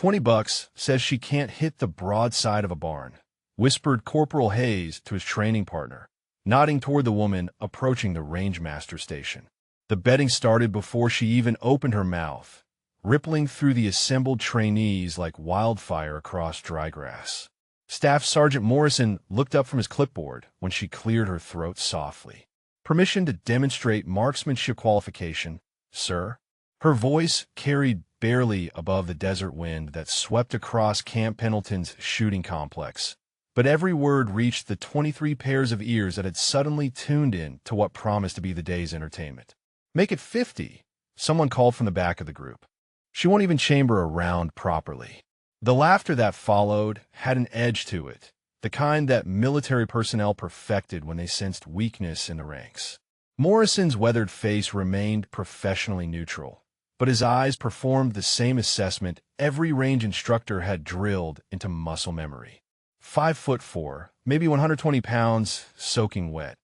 $20 says she can't hit the broadside of a barn, whispered Corporal Hayes to his training partner, nodding toward the woman approaching the rangemaster station. The betting started before she even opened her mouth, rippling through the assembled trainees like wildfire across dry grass. Staff Sergeant Morrison looked up from his clipboard when she cleared her throat softly. "Permission to demonstrate marksmanship qualification, sir." Her voice carried barely above the desert wind that swept across Camp Pendleton's shooting complex, but every word reached the 23 pairs of ears that had suddenly tuned in to what promised to be the day's entertainment. "Make it 50, someone called from the back of the group. "She won't even chamber a round properly." The laughter that followed had an edge to it, the kind that military personnel perfected when they sensed weakness in the ranks. Morrison's weathered face remained professionally neutral, but his eyes performed the same assessment every range instructor had drilled into muscle memory. 5'4", maybe 120 pounds, soaking wet,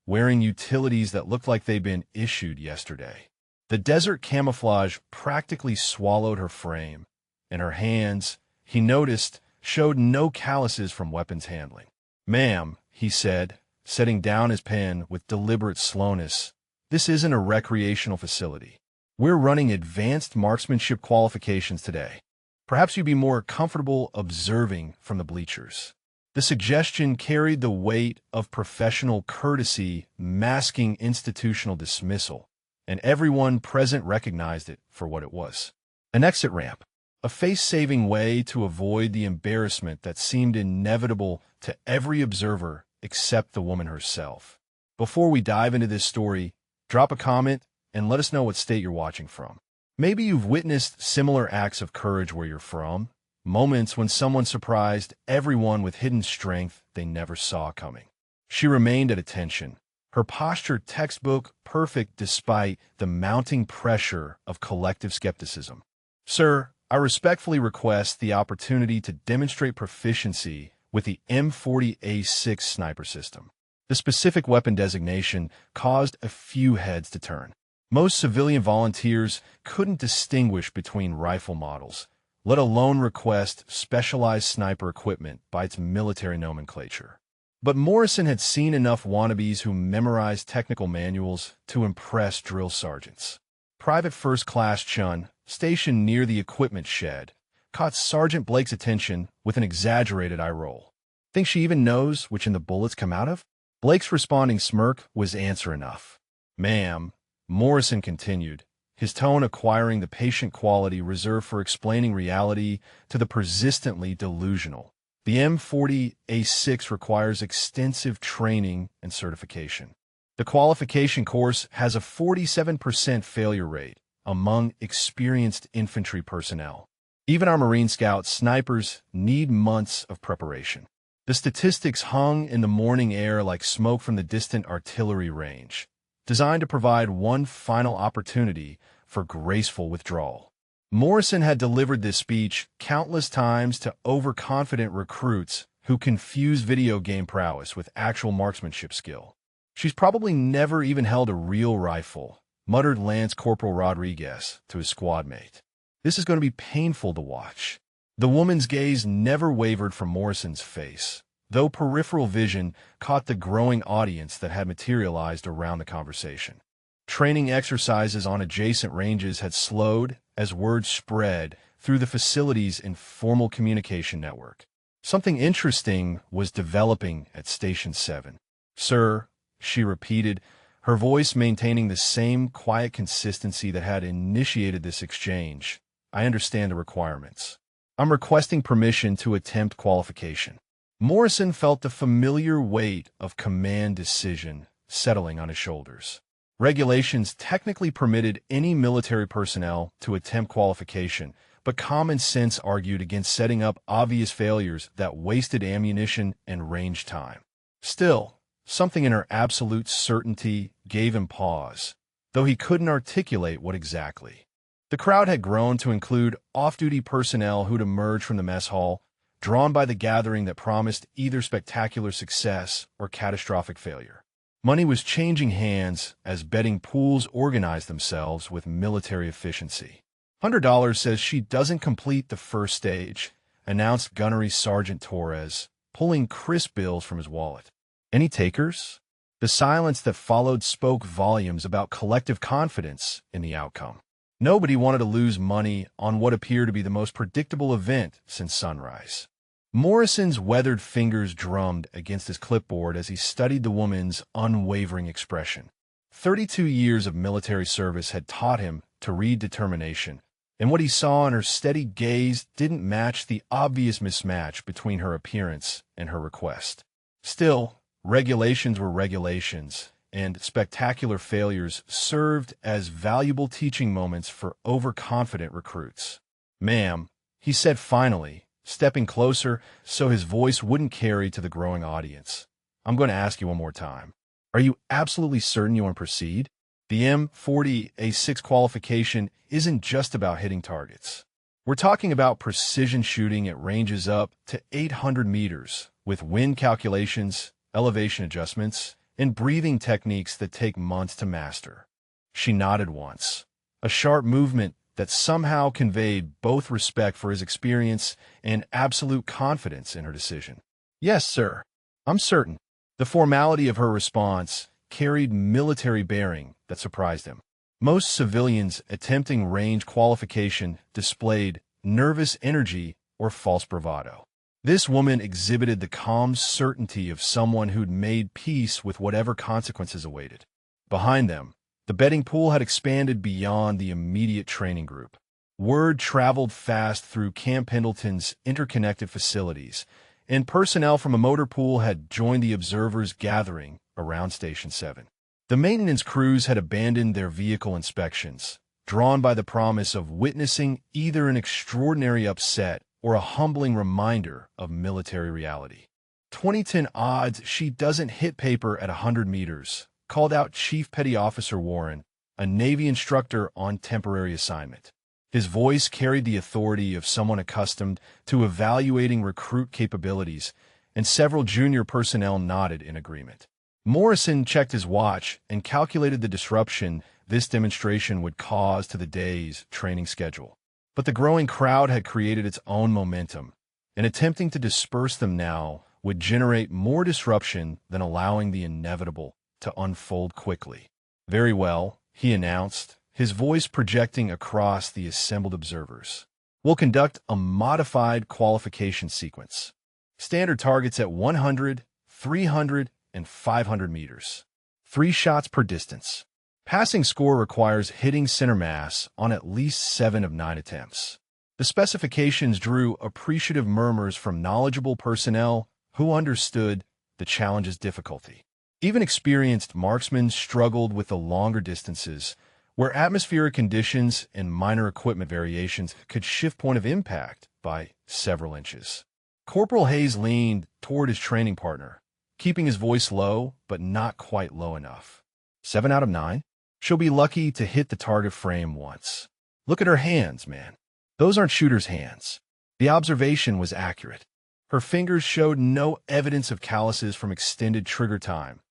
wearing utilities that looked like they'd been issued yesterday. The desert camouflage practically swallowed her frame, and her hands, he noticed, showed no calluses from weapons handling. "Ma'am," he said, setting down his pen with deliberate slowness, "this isn't a recreational facility. We're running advanced marksmanship qualifications today. Perhaps you'd be more comfortable observing from the bleachers." The suggestion carried the weight of professional courtesy masking institutional dismissal, and everyone present recognized it for what it was. An exit ramp, a face-saving way to avoid the embarrassment that seemed inevitable to every observer except the woman herself. Before we dive into this story, drop a comment and let us know what state you're watching from. Maybe you've witnessed similar acts of courage where you're from, moments when someone surprised everyone with hidden strength they never saw coming. She remained at attention, her posture textbook perfect despite the mounting pressure of collective skepticism. "Sir, I respectfully request the opportunity to demonstrate proficiency with the M40A6 sniper system." The specific weapon designation caused a few heads to turn. Most civilian volunteers couldn't distinguish between rifle models, let alone request specialized sniper equipment by its military nomenclature. But Morrison had seen enough wannabes who memorized technical manuals to impress drill sergeants. Private First Class Chun, stationed near the equipment shed, caught Sergeant Blake's attention with an exaggerated eye roll. "Think she even knows which end the bullets come out of?" Blake's responding smirk was answer enough. "Ma'am," Morrison continued, his tone acquiring the patient quality reserved for explaining reality to the persistently delusional. "The M40A6 requires extensive training and certification. The qualification course has a 47% failure rate among experienced infantry personnel. Even our Marine Scout snipers need months of preparation." The statistics hung in the morning air like smoke from the distant artillery range, designed to provide one final opportunity for graceful withdrawal. Morrison had delivered this speech countless times to overconfident recruits who confused video game prowess with actual marksmanship skill. "She's probably never even held a real rifle," muttered Lance Corporal Rodriguez to his squad mate. "This is going to be painful to watch." The woman's gaze never wavered from Morrison's face, though peripheral vision caught the growing audience that had materialized around the conversation. Training exercises on adjacent ranges had slowed as word spread through the facility's informal communication network. Something interesting was developing at Station 7. "Sir," she repeated, her voice maintaining the same quiet consistency that had initiated this exchange. "I understand the requirements. I'm requesting permission to attempt qualification." Morrison felt the familiar weight of command decision settling on his shoulders. Regulations technically permitted any military personnel to attempt qualification, but common sense argued against setting up obvious failures that wasted ammunition and range time. Still, something in her absolute certainty gave him pause, though he couldn't articulate what exactly. The crowd had grown to include off-duty personnel who'd emerged from the mess hall, drawn by the gathering that promised either spectacular success or catastrophic failure. Money was changing hands as betting pools organized themselves with military efficiency. $100 says she doesn't complete the first stage, announced Gunnery Sergeant Torres, pulling crisp bills from his wallet. Any takers? The silence that followed spoke volumes about collective confidence in the outcome. Nobody wanted to lose money on what appeared to be the most predictable event since sunrise. Morrison's weathered fingers drummed against his clipboard as he studied the woman's unwavering expression. 32 years of military service had taught him to read determination, and what he saw in her steady gaze didn't match the obvious mismatch between her appearance and her request. Still, regulations were regulations, and spectacular failures served as valuable teaching moments for overconfident recruits. "Ma'am," he said finally, stepping closer so his voice wouldn't carry to the growing audience. "I'm going to ask you one more time. Are you absolutely certain you want to proceed? The M40A6 qualification isn't just about hitting targets. We're talking about precision shooting at ranges up to 800 meters, with wind calculations, elevation adjustments, and breathing techniques that take months to master." She nodded once, a sharp movement that somehow conveyed both respect for his experience and absolute confidence in her decision. "Yes, sir. I'm certain." The formality of her response carried military bearing that surprised him. Most civilians attempting range qualification displayed nervous energy or false bravado. This woman exhibited the calm certainty of someone who'd made peace with whatever consequences awaited. Behind them, the betting pool had expanded beyond the immediate training group. Word traveled fast through Camp Pendleton's interconnected facilities, and personnel from a motor pool had joined the observers gathering around Station 7. The maintenance crews had abandoned their vehicle inspections, drawn by the promise of witnessing either an extraordinary upset or a humbling reminder of military reality. 2010 odds she doesn't hit paper at 100 meters, called out Chief Petty Officer Warren, a Navy instructor on temporary assignment. His voice carried the authority of someone accustomed to evaluating recruit capabilities, and several junior personnel nodded in agreement. Morrison checked his watch and calculated the disruption this demonstration would cause to the day's training schedule. But the growing crowd had created its own momentum, and attempting to disperse them now would generate more disruption than allowing the inevitable to unfold quickly. "Very well," he announced, his voice projecting across the assembled observers. "We'll conduct a modified qualification sequence. Standard targets at 100, 300, and 500 meters. 3 shots per distance. Passing score requires hitting center mass on at least 7 of 9 attempts." The specifications drew appreciative murmurs from knowledgeable personnel who understood the challenge's difficulty. Even experienced marksmen struggled with the longer distances, where atmospheric conditions and minor equipment variations could shift point of impact by several inches. Corporal Hayes leaned toward his training partner, keeping his voice low but not quite low enough. 7 out of 9? She'll be lucky to hit the target frame once. Look at her hands, man. Those aren't shooter's hands. The observation was accurate. Her fingers showed no evidence of calluses from extended trigger time,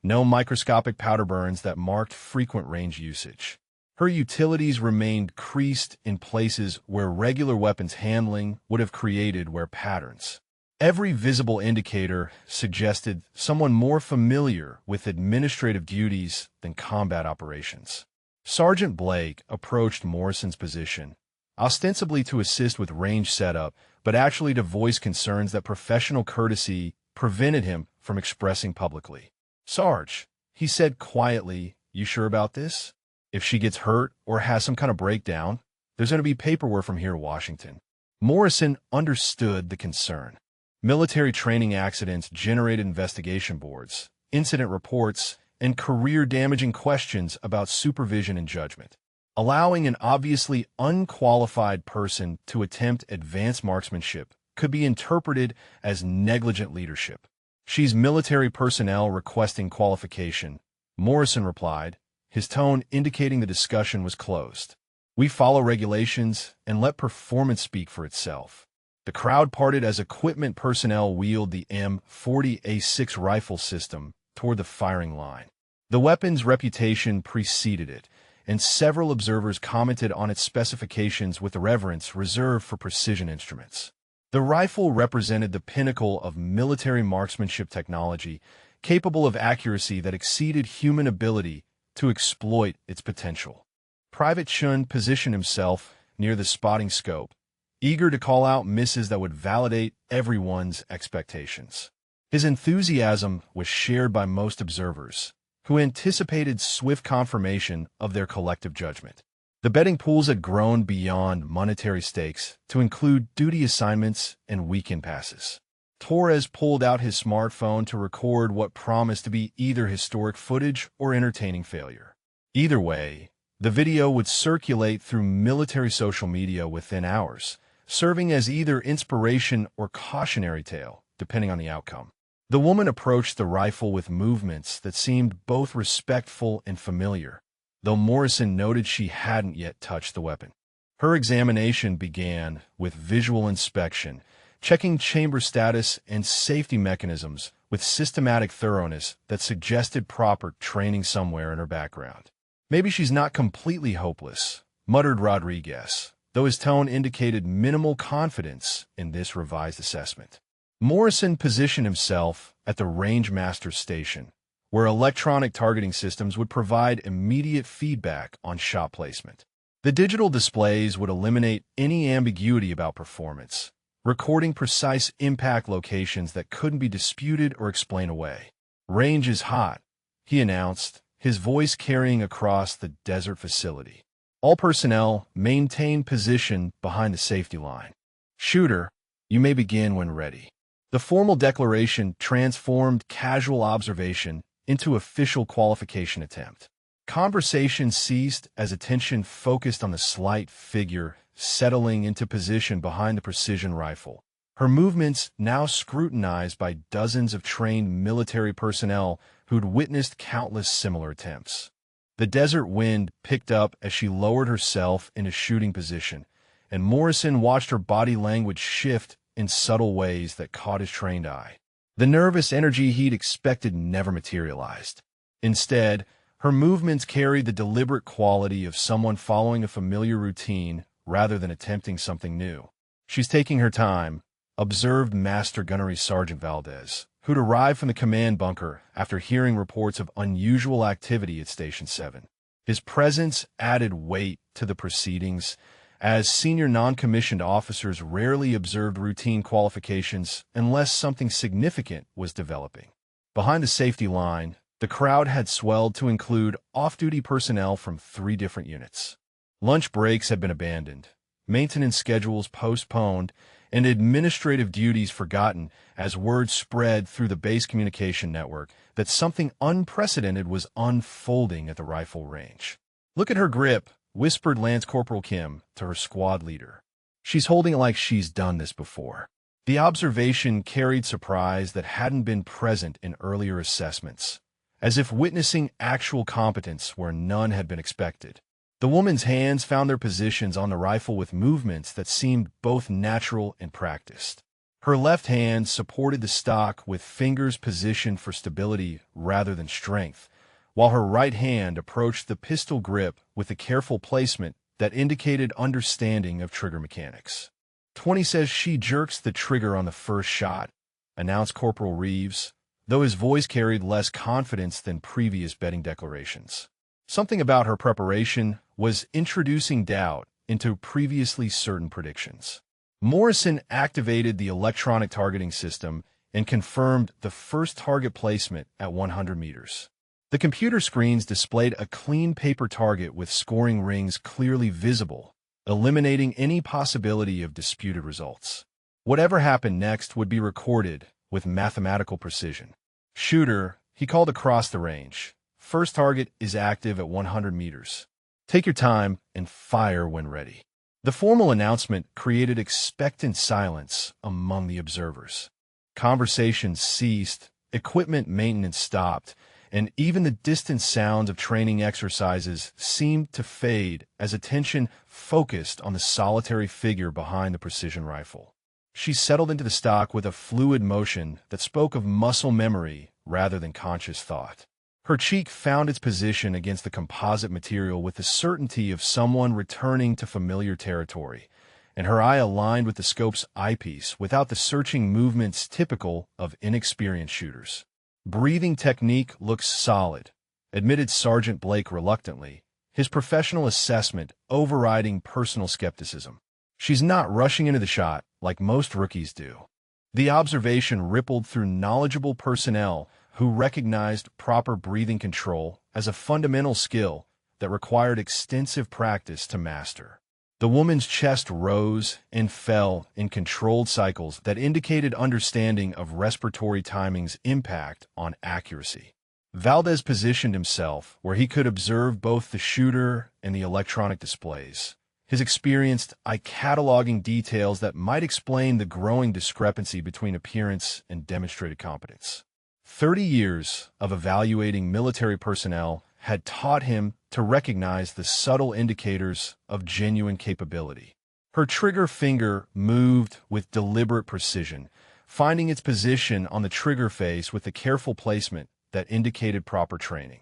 no microscopic powder burns that marked frequent range usage. Her utilities remained creased in places where regular weapons handling would have created wear patterns. Every visible indicator suggested someone more familiar with administrative duties than combat operations. Sergeant Blake approached Morrison's position, ostensibly to assist with range setup, but actually to voice concerns that professional courtesy prevented him from expressing publicly. "Sarge," he said quietly, "you sure about this? If she gets hurt or has some kind of breakdown, there's going to be paperwork from here to Washington." Morrison understood the concern. Military training accidents generated investigation boards, incident reports, and career-damaging questions about supervision and judgment. Allowing an obviously unqualified person to attempt advanced marksmanship could be interpreted as negligent leadership. "She's military personnel requesting qualification," Morrison replied, his tone indicating the discussion was closed. "We follow regulations and let performance speak for itself." The crowd parted as equipment personnel wheeled the M40A6 rifle system toward the firing line. The weapon's reputation preceded it, and several observers commented on its specifications with the reverence reserved for precision instruments. The rifle represented the pinnacle of military marksmanship technology, capable of accuracy that exceeded human ability to exploit its potential. Private Chun positioned himself near the spotting scope, eager to call out misses that would validate everyone's expectations. His enthusiasm was shared by most observers, who anticipated swift confirmation of their collective judgment. The betting pools had grown beyond monetary stakes to include duty assignments and weekend passes. Torres pulled out his smartphone to record what promised to be either historic footage or entertaining failure. Either way, the video would circulate through military social media within hours, serving as either inspiration or cautionary tale, depending on the outcome. The woman approached the rifle with movements that seemed both respectful and familiar, though Morrison noted she hadn't yet touched the weapon. Her examination began with visual inspection, checking chamber status and safety mechanisms with systematic thoroughness that suggested proper training somewhere in her background. "Maybe she's not completely hopeless," muttered Rodriguez, though his tone indicated minimal confidence in this revised assessment. Morrison positioned himself at the Rangemaster station, where electronic targeting systems would provide immediate feedback on shot placement. The digital displays would eliminate any ambiguity about performance, recording precise impact locations that couldn't be disputed or explained away. "Range is hot," he announced, his voice carrying across the desert facility. All personnel maintained position behind the safety line. "Shooter, you may begin when ready." The formal declaration transformed casual observation into official qualification attempt. Conversation ceased as attention focused on the slight figure settling into position behind the precision rifle, her movements now scrutinized by dozens of trained military personnel who'd witnessed countless similar attempts. The desert wind picked up as she lowered herself into shooting position, and Morrison watched her body language shift in subtle ways that caught his trained eye. The nervous energy he'd expected never materialized. Instead, her movements carried the deliberate quality of someone following a familiar routine rather than attempting something new. "She's taking her time," observed Master Gunnery Sergeant Valdez, who'd arrived from the command bunker after hearing reports of unusual activity at Station 7. His presence added weight to the proceedings, as senior non-commissioned officers rarely observed routine qualifications unless something significant was developing. Behind the safety line, the crowd had swelled to include off-duty personnel from 3 different units. Lunch breaks had been abandoned, maintenance schedules postponed, and administrative duties forgotten as word spread through the base communication network that something unprecedented was unfolding at the rifle range. "Look at her grip," whispered Lance Corporal Kim to her squad leader. "She's holding it like she's done this before." The observation carried surprise that hadn't been present in earlier assessments, as if witnessing actual competence where none had been expected. The woman's hands found their positions on the rifle with movements that seemed both natural and practiced. Her left hand supported the stock with fingers positioned for stability rather than strength, while her right hand approached the pistol grip with a careful placement that indicated understanding of trigger mechanics. "20 says she jerks the trigger on the first shot," announced Corporal Reeves, though his voice carried less confidence than previous betting declarations. Something about her preparation was introducing doubt into previously certain predictions. Morrison activated the electronic targeting system and confirmed the first target placement at 100 meters. The computer screens displayed a clean paper target with scoring rings clearly visible, eliminating any possibility of disputed results. Whatever happened next would be recorded with mathematical precision. "Shooter," he called across the range. "First target is active at 100 meters. Take your time and fire when ready." The formal announcement created expectant silence among the observers. Conversations ceased, equipment maintenance stopped, and even the distant sounds of training exercises seemed to fade as attention focused on the solitary figure behind the precision rifle. She settled into the stock with a fluid motion that spoke of muscle memory rather than conscious thought. Her cheek found its position against the composite material with the certainty of someone returning to familiar territory, and her eye aligned with the scope's eyepiece without the searching movements typical of inexperienced shooters. Breathing technique looks solid, admitted Sergeant Blake reluctantly, his professional assessment overriding personal skepticism. She's not rushing into the shot like most rookies do. The observation rippled through knowledgeable personnel who recognized proper breathing control as a fundamental skill that required extensive practice to master. The woman's chest rose and fell in controlled cycles that indicated understanding of respiratory timing's impact on accuracy. Valdez positioned himself where he could observe both the shooter and the electronic displays, his experienced eye cataloging details that might explain the growing discrepancy between appearance and demonstrated competence. 30 years of evaluating military personnel had taught him to recognize the subtle indicators of genuine capability. Her trigger finger moved with deliberate precision, finding its position on the trigger face with the careful placement that indicated proper training.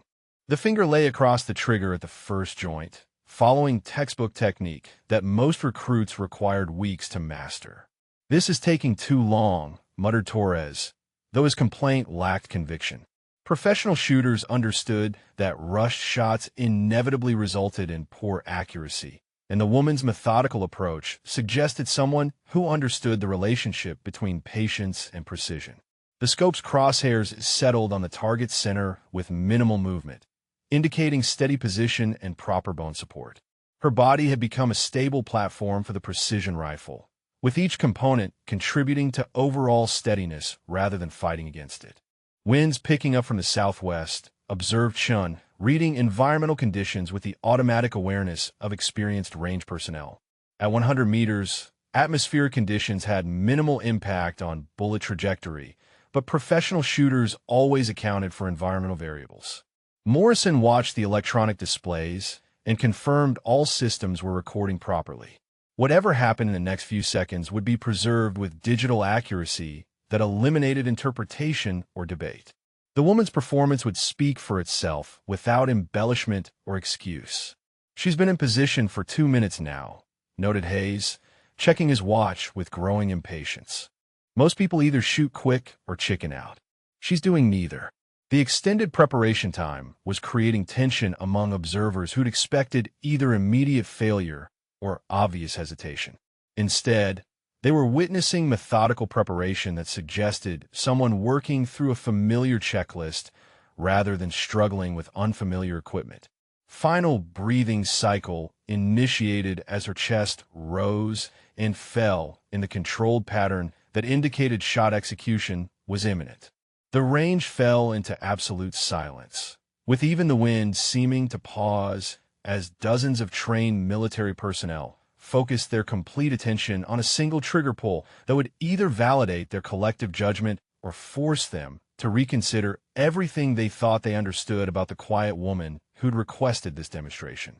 The finger lay across the trigger at the first joint, following textbook technique that most recruits required weeks to master. "This is taking too long," muttered Torres, though his complaint lacked conviction. Professional shooters understood that rushed shots inevitably resulted in poor accuracy, and the woman's methodical approach suggested someone who understood the relationship between patience and precision. The scope's crosshairs settled on the target's center with minimal movement, indicating steady position and proper bone support. Her body had become a stable platform for the precision rifle, with each component contributing to overall steadiness rather than fighting against it. Winds picking up from the southwest, observed Chun, reading environmental conditions with the automatic awareness of experienced range personnel. At 100 meters, atmospheric conditions had minimal impact on bullet trajectory, but professional shooters always accounted for environmental variables. Morrison watched the electronic displays and confirmed all systems were recording properly. Whatever happened in the next few seconds would be preserved with digital accuracy that eliminated interpretation or debate. The woman's performance would speak for itself without embellishment or excuse. "She's been in position for 2 minutes now," noted Hayes, checking his watch with growing impatience. "Most people either shoot quick or chicken out. She's doing neither." The extended preparation time was creating tension among observers who'd expected either immediate failure or obvious hesitation. Instead, they were witnessing methodical preparation that suggested someone working through a familiar checklist rather than struggling with unfamiliar equipment. Final breathing cycle initiated as her chest rose and fell in the controlled pattern that indicated shot execution was imminent. The range fell into absolute silence, with even the wind seeming to pause as dozens of trained military personnel focused their complete attention on a single trigger pull that would either validate their collective judgment or force them to reconsider everything they thought they understood about the quiet woman who'd requested this demonstration.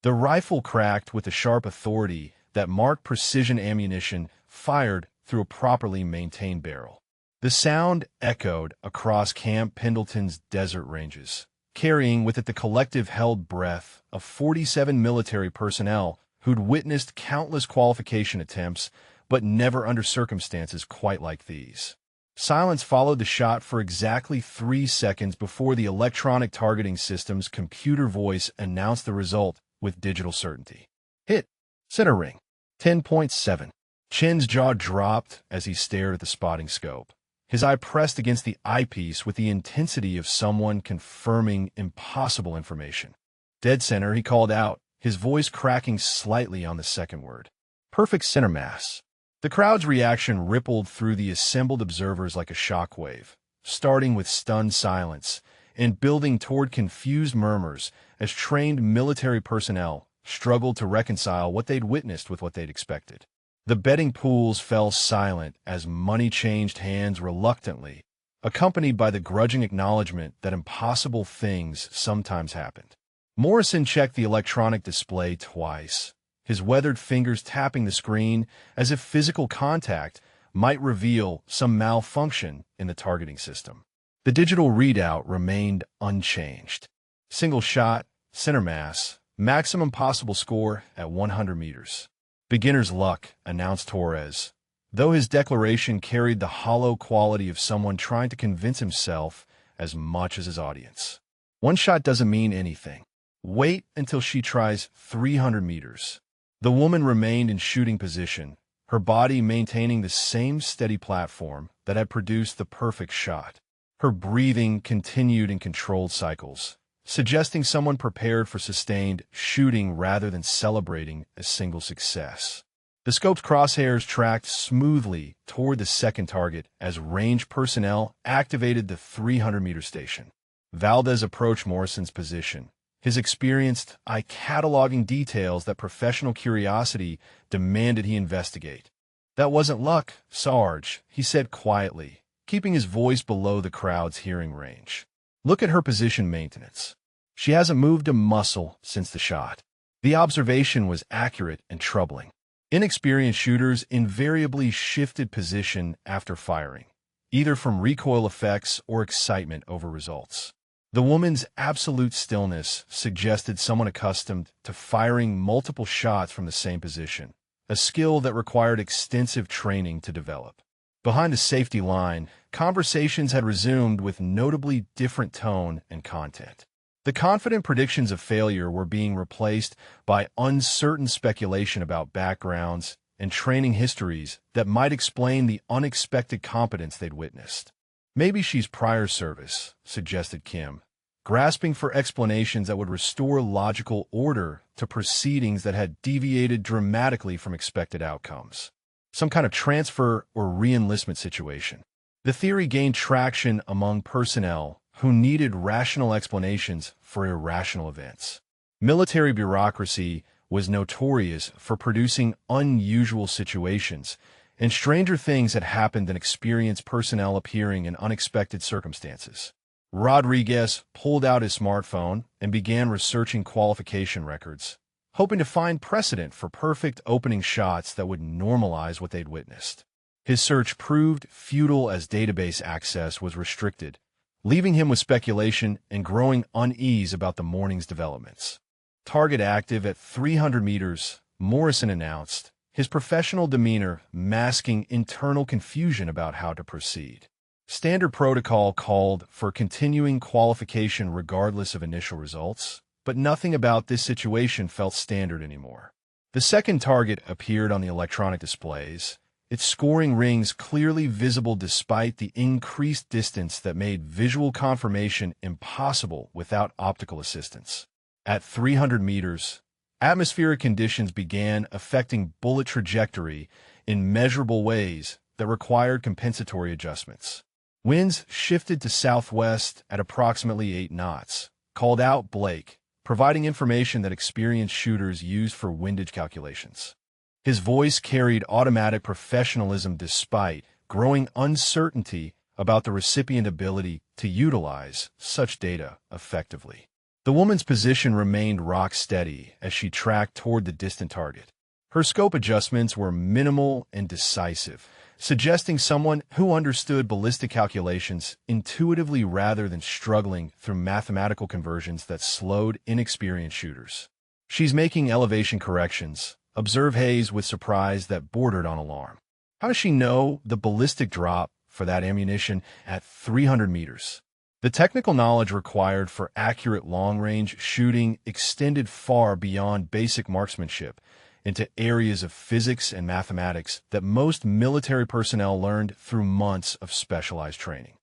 The rifle cracked with the sharp authority that marked precision ammunition fired through a properly maintained barrel. The sound echoed across Camp Pendleton's desert ranges, carrying with it the collective held breath of 47 military personnel who'd witnessed countless qualification attempts, but never under circumstances quite like these. Silence followed the shot for exactly 3 seconds before the electronic targeting system's computer voice announced the result with digital certainty. "Hit. Center ring. 10.7. Chen's jaw dropped as he stared at the spotting scope, his eye pressed against the eyepiece with the intensity of someone confirming impossible information. "Dead center," he called out, his voice cracking slightly on the second word. "Perfect center mass." The crowd's reaction rippled through the assembled observers like a shockwave, starting with stunned silence and building toward confused murmurs as trained military personnel struggled to reconcile what they'd witnessed with what they'd expected. The betting pools fell silent as money changed hands reluctantly, accompanied by the grudging acknowledgement that impossible things sometimes happened. Morrison checked the electronic display twice, his weathered fingers tapping the screen as if physical contact might reveal some malfunction in the targeting system. The digital readout remained unchanged. Single shot, center mass, maximum possible score at 100 meters. Beginner's luck, announced Torres, though his declaration carried the hollow quality of someone trying to convince himself as much as his audience. One shot doesn't mean anything. Wait until she tries 300 meters. The woman remained in shooting position, her body maintaining the same steady platform that had produced the perfect shot. Her breathing continued in controlled cycles, suggesting someone prepared for sustained shooting rather than celebrating a single success. The scope's crosshairs tracked smoothly toward the second target as range personnel activated the 300-meter station. Valdez approached Morrison's position, his experienced eye cataloging details that professional curiosity demanded he investigate. "That wasn't luck, Sarge," he said quietly, keeping his voice below the crowd's hearing range. "Look at her position maintenance. She hasn't moved a muscle since the shot." The observation was accurate and troubling. Inexperienced shooters invariably shifted position after firing, either from recoil effects or excitement over results. The woman's absolute stillness suggested someone accustomed to firing multiple shots from the same position, a skill that required extensive training to develop. Behind the safety line, conversations had resumed with notably different tone and content. The confident predictions of failure were being replaced by uncertain speculation about backgrounds and training histories that might explain the unexpected competence they'd witnessed. "Maybe she's prior service," suggested Kim, grasping for explanations that would restore logical order to proceedings that had deviated dramatically from expected outcomes. Some kind of transfer or re-enlistment situation. The theory gained traction among personnel who needed rational explanations for irrational events. Military bureaucracy was notorious for producing unusual situations, and stranger things had happened than experienced personnel appearing in unexpected circumstances. Rodriguez pulled out his smartphone and began researching qualification records, hoping to find precedent for perfect opening shots that would normalize what they'd witnessed. His search proved futile as database access was restricted, leaving him with speculation and growing unease about the morning's developments. "Target active at 300 meters, Morrison announced, his professional demeanor masking internal confusion about how to proceed. Standard protocol called for continuing qualification regardless of initial results, but nothing about this situation felt standard anymore. The second target appeared on the electronic displays, its scoring rings clearly visible despite the increased distance that made visual confirmation impossible without optical assistance. At 300 meters, atmospheric conditions began affecting bullet trajectory in measurable ways that required compensatory adjustments. Winds shifted to southwest at approximately 8 knots, called out Blake, providing information that experienced shooters used for windage calculations. His voice carried automatic professionalism despite growing uncertainty about the recipient's ability to utilize such data effectively. The woman's position remained rock steady as she tracked toward the distant target. Her scope adjustments were minimal and decisive, suggesting someone who understood ballistic calculations intuitively rather than struggling through mathematical conversions that slowed inexperienced shooters. "She's making elevation corrections," observed Hayes with surprise that bordered on alarm. "How does she know the ballistic drop for that ammunition at 300 meters? The technical knowledge required for accurate long-range shooting extended far beyond basic marksmanship into areas of physics and mathematics that most military personnel learned through months of specialized training.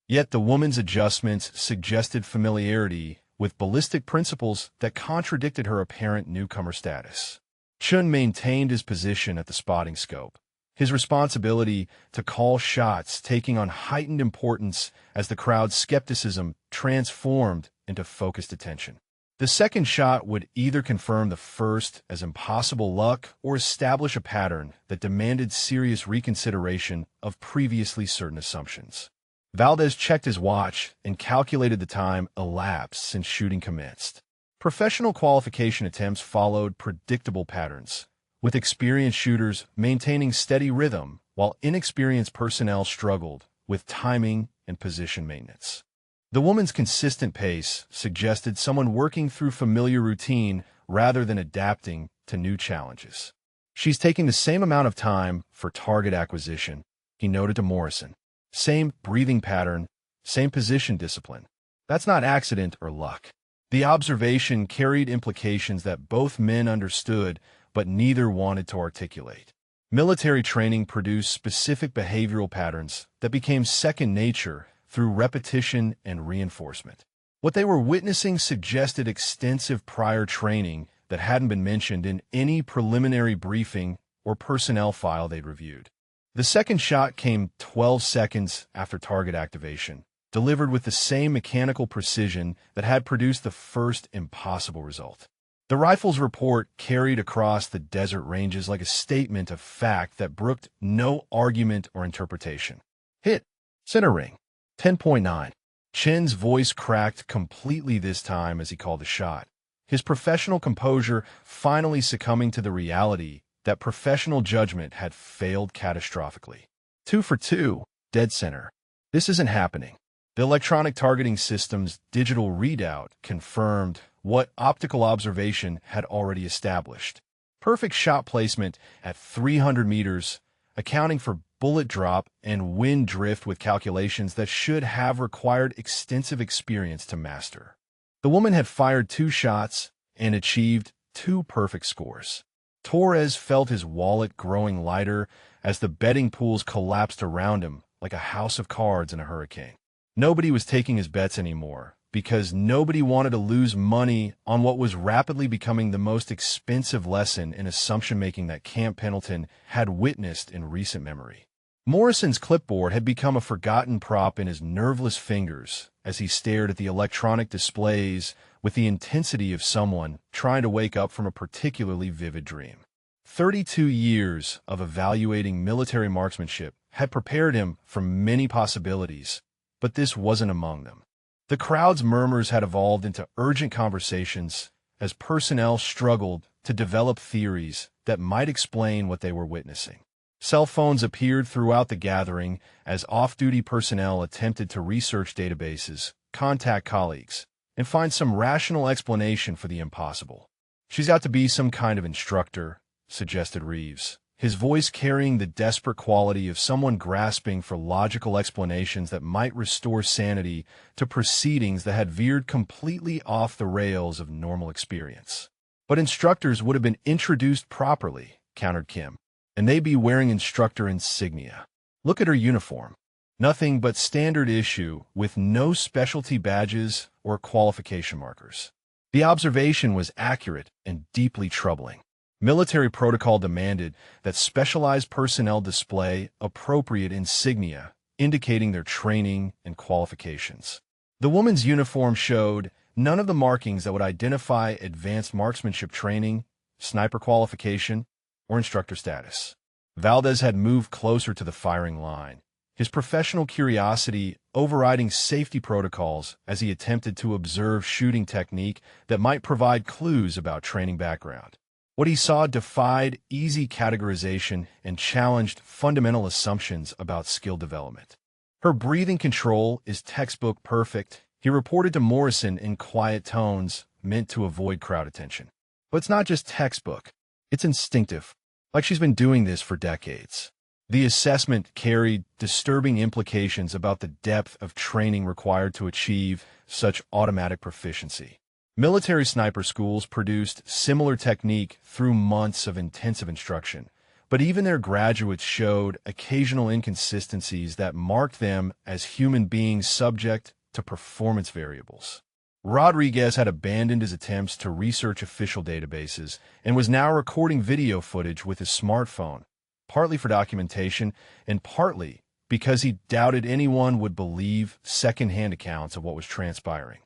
Yet the woman's adjustments suggested familiarity with ballistic principles that contradicted her apparent newcomer status. Chun maintained his position at the spotting scope, his responsibility to call shots taking on heightened importance as the crowd's skepticism transformed into focused attention. The second shot would either confirm the first as impossible luck or establish a pattern that demanded serious reconsideration of previously certain assumptions. Valdez checked his watch and calculated the time elapsed since shooting commenced. Professional qualification attempts followed predictable patterns, with experienced shooters maintaining steady rhythm while inexperienced personnel struggled with timing and position maintenance. The woman's consistent pace suggested someone working through familiar routine rather than adapting to new challenges. She's taking the same amount of time for target acquisition, he noted to Morrison. Same breathing pattern, same position discipline. That's not accident or luck. The observation carried implications that both men understood, but neither wanted to articulate. Military training produced specific behavioral patterns that became second nature through repetition and reinforcement. What they were witnessing suggested extensive prior training that hadn't been mentioned in any preliminary briefing or personnel file they'd reviewed. The second shot came 12 seconds after target activation, delivered with the same mechanical precision that had produced the first impossible result. The rifle's report carried across the desert ranges like a statement of fact that brooked no argument or interpretation. Hit. Center ring. 10.9. Chen's voice cracked completely this time as he called the shot, his professional composure finally succumbing to the reality that professional judgment had failed catastrophically. 2 for 2, dead center. This isn't happening. The electronic targeting system's digital readout confirmed what optical observation had already established. Perfect shot placement at 300 meters, accounting for bullet drop and wind drift with calculations that should have required extensive experience to master. The woman had fired 2 shots and achieved 2 perfect scores. Torres felt his wallet growing lighter as the betting pools collapsed around him like a house of cards in a hurricane. Nobody was taking his bets anymore because nobody wanted to lose money on what was rapidly becoming the most expensive lesson in assumption-making that Camp Pendleton had witnessed in recent memory. Morrison's clipboard had become a forgotten prop in his nerveless fingers as he stared at the electronic displays with the intensity of someone trying to wake up from a particularly vivid dream. 32 years of evaluating military marksmanship had prepared him for many possibilities, but this wasn't among them. The crowd's murmurs had evolved into urgent conversations as personnel struggled to develop theories that might explain what they were witnessing. Cell phones appeared throughout the gathering as off-duty personnel attempted to research databases, contact colleagues, and find some rational explanation for the impossible. "She's got to be some kind of instructor," suggested Reeves, his voice carrying the desperate quality of someone grasping for logical explanations that might restore sanity to proceedings that had veered completely off the rails of normal experience. "But instructors would have been introduced properly," countered Kim, "and they'd be wearing instructor insignia. Look at her uniform. Nothing but standard issue with no specialty badges or qualification markers." The observation was accurate and deeply troubling. Military protocol demanded that specialized personnel display appropriate insignia indicating their training and qualifications. The woman's uniform showed none of the markings that would identify advanced marksmanship training, sniper qualification, or instructor status. Valdez had moved closer to the firing line, his professional curiosity overriding safety protocols as he attempted to observe shooting technique that might provide clues about training background. What he saw defied easy categorization and challenged fundamental assumptions about skill development. "Her breathing control is textbook perfect," he reported to Morrison in quiet tones meant to avoid crowd attention. "But it's not just textbook. It's instinctive, like she's been doing this for decades." The assessment carried disturbing implications about the depth of training required to achieve such automatic proficiency. Military sniper schools produced similar technique through months of intensive instruction, but even their graduates showed occasional inconsistencies that marked them as human beings subject to performance variables. Rodriguez had abandoned his attempts to research official databases and was now recording video footage with his smartphone, partly for documentation and partly because he doubted anyone would believe second-hand accounts of what was transpiring.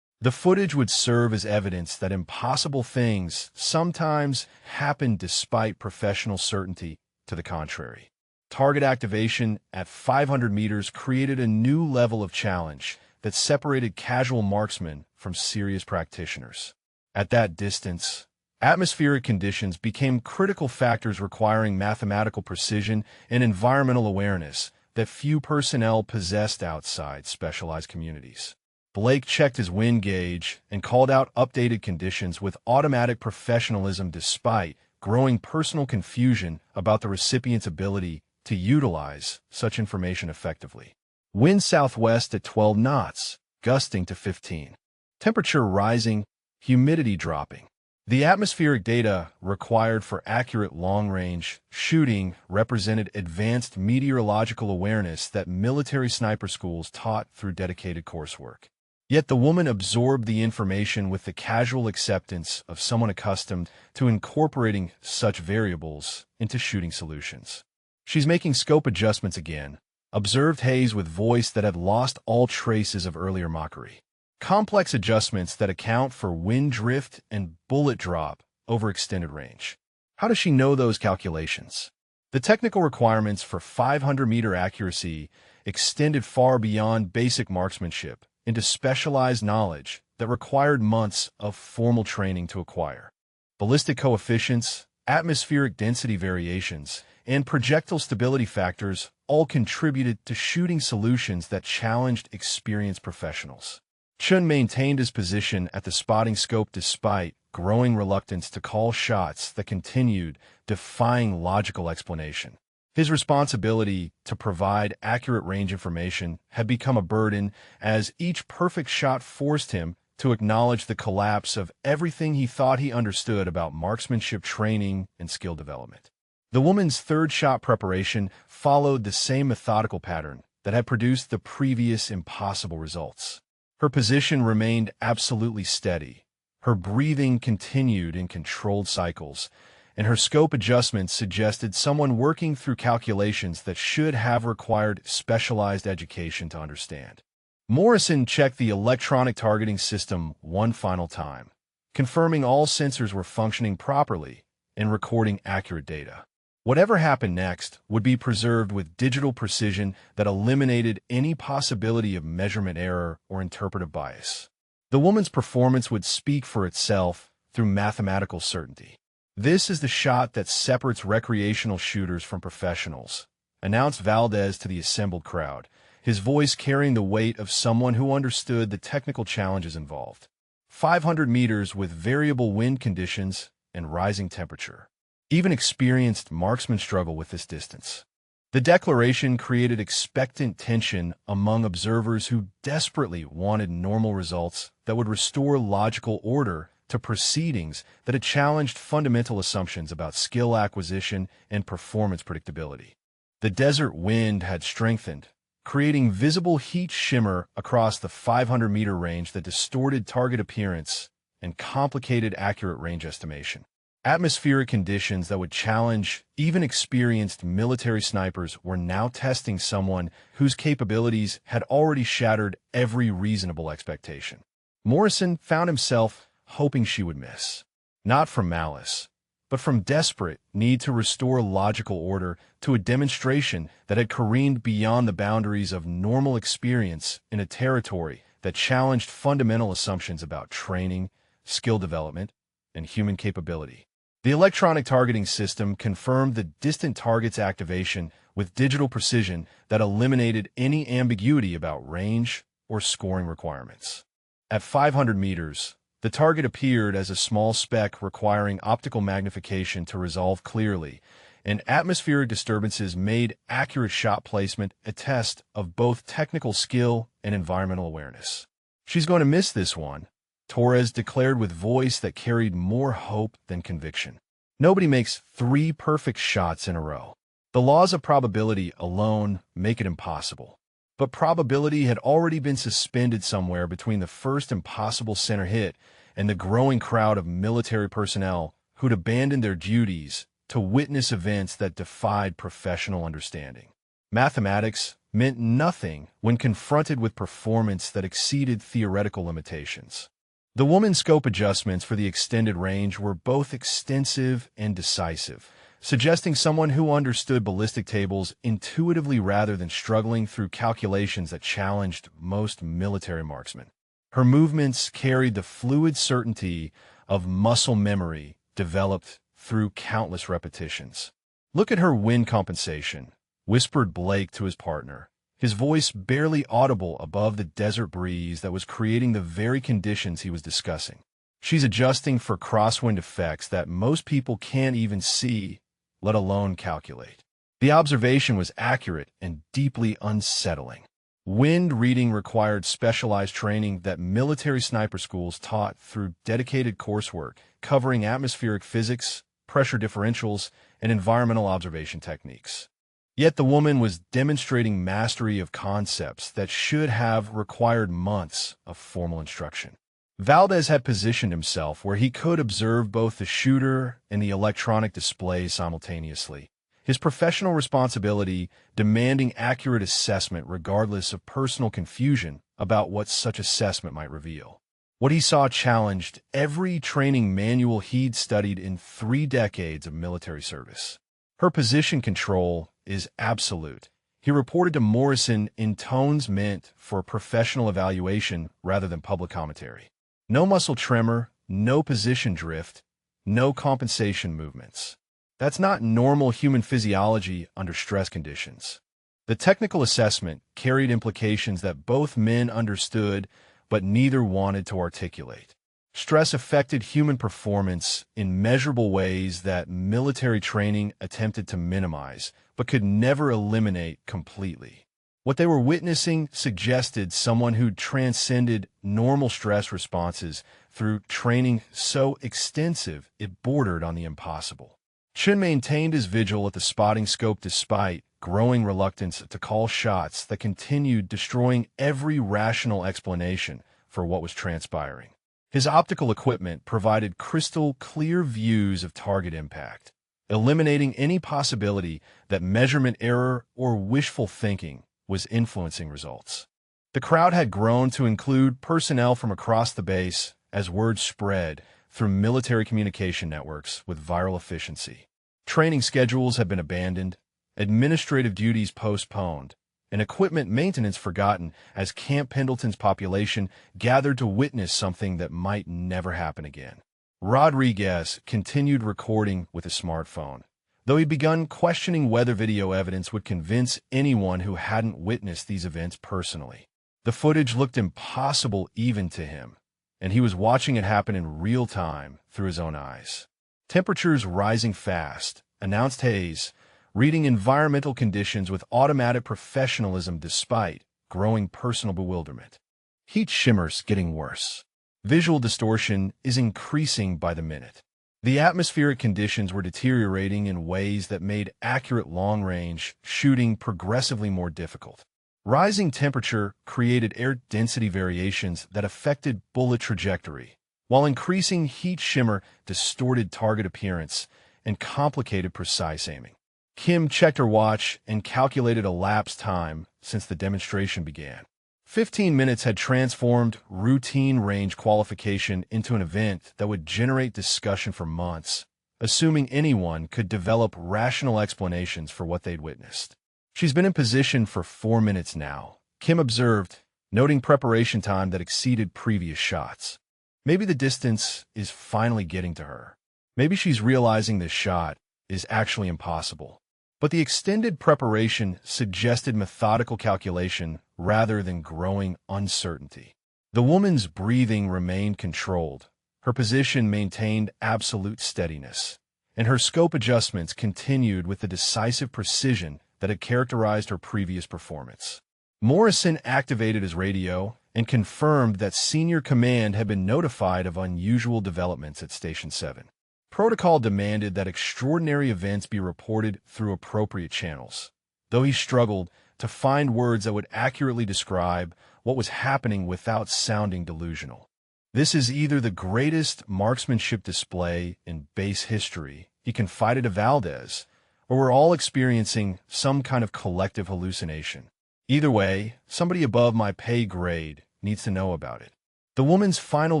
The footage would serve as evidence that impossible things sometimes happen despite professional certainty to the contrary. Target activation at 500 meters created a new level of challenge that separated casual marksmen from serious practitioners. At that distance, atmospheric conditions became critical factors requiring mathematical precision and environmental awareness, that few personnel possessed outside specialized communities. Blake checked his wind gauge and called out updated conditions with automatic professionalism despite growing personal confusion about the recipient's ability to utilize such information effectively. Wind southwest at 12 knots, gusting to 15. Temperature rising, humidity dropping. The atmospheric data required for accurate long-range shooting represented advanced meteorological awareness that military sniper schools taught through dedicated coursework. Yet the woman absorbed the information with the casual acceptance of someone accustomed to incorporating such variables into shooting solutions. "She's making scope adjustments again," observed Hayes with voice that had lost all traces of earlier mockery. "Complex adjustments that account for wind drift and bullet drop over extended range. How does she know those calculations?" The technical requirements for 500-meter accuracy extended far beyond basic marksmanship into specialized knowledge that required months of formal training to acquire. Ballistic coefficients, atmospheric density variations, and projectile stability factors all contributed to shooting solutions that challenged experienced professionals. Chun maintained his position at the spotting scope despite growing reluctance to call shots that continued, defying logical explanation. His responsibility to provide accurate range information had become a burden as each perfect shot forced him to acknowledge the collapse of everything he thought he understood about marksmanship training and skill development. The woman's third shot preparation followed the same methodical pattern that had produced the previous impossible results. Her position remained absolutely steady. Her breathing continued in controlled cycles, and her scope adjustments suggested someone working through calculations that should have required specialized education to understand. Morrison checked the electronic targeting system one final time, confirming all sensors were functioning properly and recording accurate data. Whatever happened next would be preserved with digital precision that eliminated any possibility of measurement error or interpretive bias. The woman's performance would speak for itself through mathematical certainty. "This is the shot that separates recreational shooters from professionals," announced Valdez to the assembled crowd, his voice carrying the weight of someone who understood the technical challenges involved. 500 meters with variable wind conditions and rising temperature. Even experienced marksmen struggle with this distance. The declaration created expectant tension among observers who desperately wanted normal results that would restore logical order to proceedings that had challenged fundamental assumptions about skill acquisition and performance predictability. The desert wind had strengthened, creating visible heat shimmer across the 500-meter range that distorted target appearance and complicated accurate range estimation. Atmospheric conditions that would challenge even experienced military snipers were now testing someone whose capabilities had already shattered every reasonable expectation. Morrison found himself hoping she would miss, not from malice, but from desperate need to restore logical order to a demonstration that had careened beyond the boundaries of normal experience in a territory that challenged fundamental assumptions about training, skill development, and human capability. The electronic targeting system confirmed the distant target's activation with digital precision that eliminated any ambiguity about range or scoring requirements. At 500 meters, the target appeared as a small speck requiring optical magnification to resolve clearly, and atmospheric disturbances made accurate shot placement a test of both technical skill and environmental awareness. "She's going to miss this one," Torres declared with voice that carried more hope than conviction. "Nobody makes 3 perfect shots in a row. The laws of probability alone make it impossible." But probability had already been suspended somewhere between the first impossible center hit and the growing crowd of military personnel who'd abandoned their duties to witness events that defied professional understanding. Mathematics meant nothing when confronted with performance that exceeded theoretical limitations. The woman's scope adjustments for the extended range were both extensive and decisive, suggesting someone who understood ballistic tables intuitively rather than struggling through calculations that challenged most military marksmen. Her movements carried the fluid certainty of muscle memory developed through countless repetitions. "Look at her wind compensation," whispered Blake to his partner, his voice barely audible above the desert breeze that was creating the very conditions he was discussing. She's adjusting for crosswind effects that most people can't even see, let alone calculate. The observation was accurate and deeply unsettling. Wind reading required specialized training that military sniper schools taught through dedicated coursework covering atmospheric physics, pressure differentials, and environmental observation techniques. Yet the woman was demonstrating mastery of concepts that should have required months of formal instruction. Valdez had positioned himself where he could observe both the shooter and the electronic display simultaneously, his professional responsibility demanding accurate assessment regardless of personal confusion about what such assessment might reveal. What he saw challenged every training manual he'd studied in 3 decades of military service. Her position control is absolute, he reported to Morrison in tones meant for professional evaluation rather than public commentary. No muscle tremor, no position drift, no compensation movements. That's not normal human physiology under stress conditions. The technical assessment carried implications that both men understood but neither wanted to articulate. Stress affected human performance in measurable ways that military training attempted to minimize, but could never eliminate completely. What they were witnessing suggested someone who transcended normal stress responses through training so extensive it bordered on the impossible. Chin maintained his vigil at the spotting scope despite growing reluctance to call shots that continued destroying every rational explanation for what was transpiring. His optical equipment provided crystal-clear views of target impact, eliminating any possibility that measurement error or wishful thinking was influencing results. The crowd had grown to include personnel from across the base as word spread through military communication networks with viral efficiency. Training schedules had been abandoned, administrative duties postponed, and equipment maintenance forgotten as Camp Pendleton's population gathered to witness something that might never happen again. Rodriguez continued recording with a smartphone, though he'd begun questioning whether video evidence would convince anyone who hadn't witnessed these events personally. The footage looked impossible even to him, and he was watching it happen in real time through his own eyes. Temperatures rising fast, announced Hayes, reading environmental conditions with automatic professionalism despite growing personal bewilderment. Heat shimmers getting worse. Visual distortion is increasing by the minute. The atmospheric conditions were deteriorating in ways that made accurate long-range shooting progressively more difficult. Rising temperature created air density variations that affected bullet trajectory, while increasing heat shimmer distorted target appearance and complicated precise aiming. Kim checked her watch and calculated elapsed time since the demonstration began. 15 minutes had transformed routine range qualification into an event that would generate discussion for months, assuming anyone could develop rational explanations for what they'd witnessed. She's been in position for 4 minutes now, Kim observed, noting preparation time that exceeded previous shots. Maybe the distance is finally getting to her. Maybe she's realizing this shot is actually impossible. But the extended preparation suggested methodical calculation rather than growing uncertainty. The woman's breathing remained controlled, her position maintained absolute steadiness, and her scope adjustments continued with the decisive precision that had characterized her previous performance. Morrison activated his radio and confirmed that senior command had been notified of unusual developments at Station 7. Protocol demanded that extraordinary events be reported through appropriate channels, though he struggled to find words that would accurately describe what was happening without sounding delusional. This is either the greatest marksmanship display in base history, he confided to Valdez, or we're all experiencing some kind of collective hallucination. Either way, somebody above my pay grade needs to know about it. The woman's final